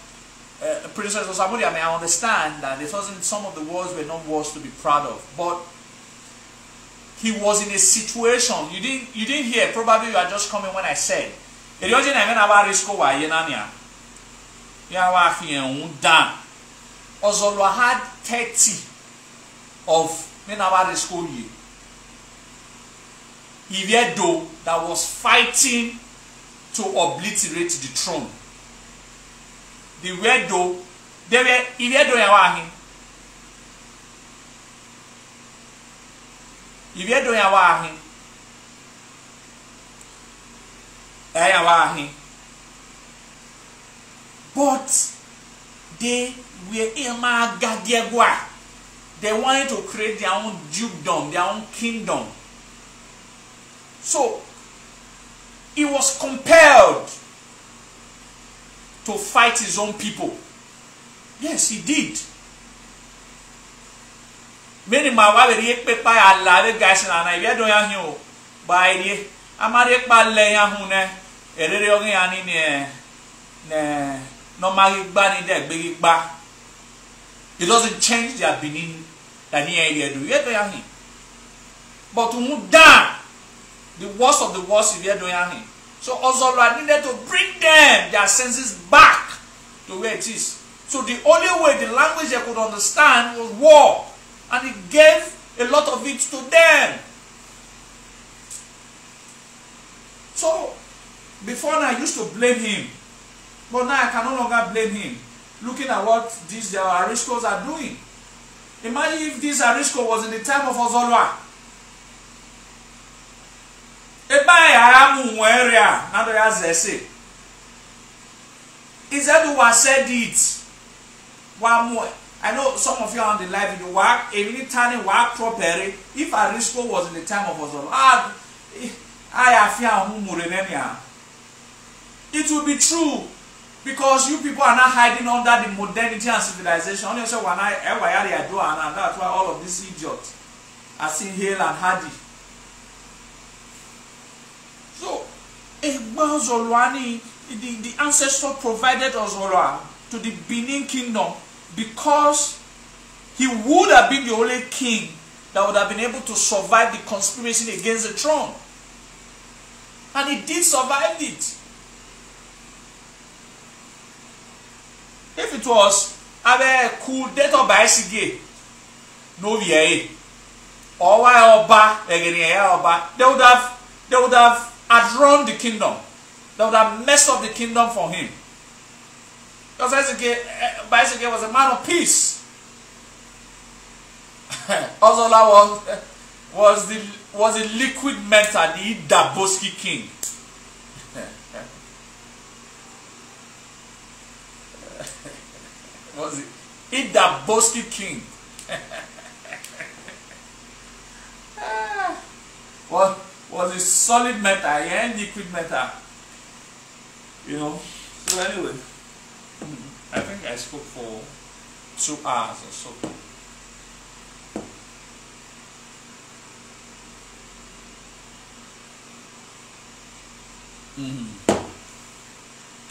Princess Osamudi, I understand that it wasn't. Some of the wars were not wars to be proud of, but he was in a situation. You didn't hear. Probably you are just coming when I said. Ozola had 30 of me na wa risk ye. Iviedo that was fighting to obliterate the throne. The Wedo, they were Iviedo yawahi. Iviedo yawahi. Yawahi. But they were Ilma. They wanted to create their own dukedom, their own kingdom. So he was compelled to fight his own people. Yes, he did. Many my wife pepa alare guys na na do ya hin o ba ide amare pa le ya hun ne erere ogun ya ni ne no mari gba ni de gbe gba. It doesn't change their benin that he do ya hin. But to move down the worst of the worst if you do ya hin. So Ozolwa needed to bring them their senses back to where it is. So the only way, the language they could understand was war. And he gave a lot of it to them. So before now I used to blame him. But now I can no longer blame him. Looking at what these Ariscos are doing. Imagine if this Arisco was in the time of Ozolwa. He said who has said it. One more. I know some of you are on the live video work. Even turning work properly. If Arisco was in the time of Ozolwa, it will be true. Because you people are not hiding under the modernity and civilization. Only say when and that's why all of these idiots are seen Hale and Hardy. So, the ancestor provided Ozolwa to the Benin kingdom because he would have been the only king that would have been able to survive the conspiracy against the throne. And he did survive it. If it was a cool date of Baisige, no VA, or Oba, they would have outrun the kingdom. They would have messed up the kingdom for him. Because Baisige was a man of peace. Ozola was the liquid metal, the Daboski king. Was it Daboski king? Was a solid metal and liquid metal. You know. So anyway, I think I spoke for 2 hours or so.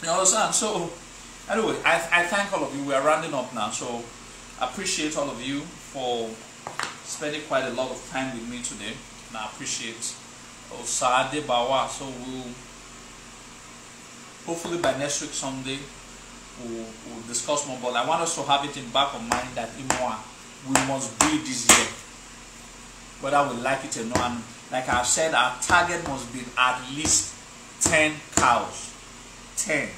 You understand? So anyway, I thank all of you. We are rounding up now, so I appreciate all of you for spending quite a lot of time with me today. And I appreciate Osade Bawa. So we'll hopefully by next week Sunday we'll discuss more. But I want us to have it in back of mind that we must do it this year, whether we like it or not. And like I've said, our target must be at least 10 cows. 10.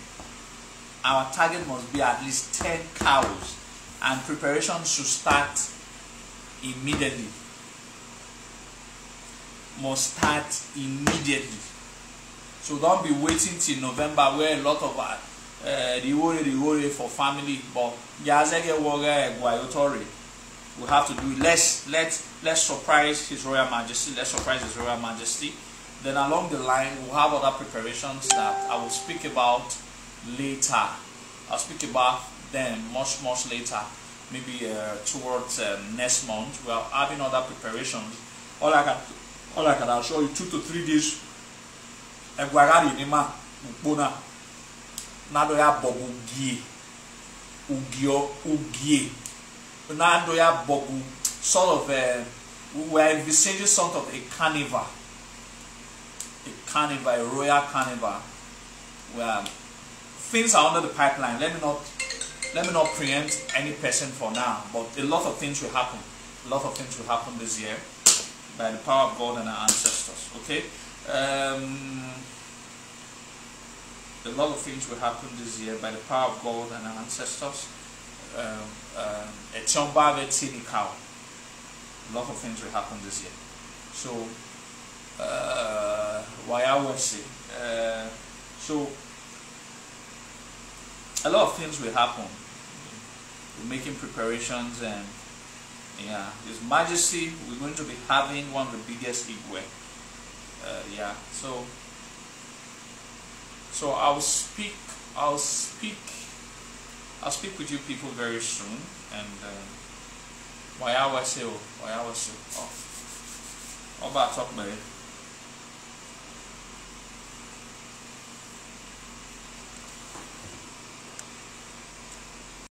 Our target must be at least 10 cows, and preparations should start immediately. Must start immediately. So don't be waiting till November where a lot of the worry for family, but we have to do it. Let's surprise His Royal Majesty. Let's surprise His Royal Majesty. Then along the line we'll have other preparations that I will speak about later. I'll speak about them much later, maybe towards next month. We are having other preparations. All I can assure you, 2 to 3 days. Sort of we are envisaging sort of a carnival. A royal carnival, where things are under the pipeline. Let me not preempt any person for now, but a lot of things will happen. A lot of things will happen this year by the power of God and our ancestors. Okay. A lot of things will happen this year by the power of God and our ancestors. A lot of things will happen this year. So, why I would say, so a lot of things will happen. We're making preparations, and yeah, His Majesty, we're going to be having one of the biggest Igwe. Yeah, so I'll speak with you people very soon, and why I was so, oh, about talk about it.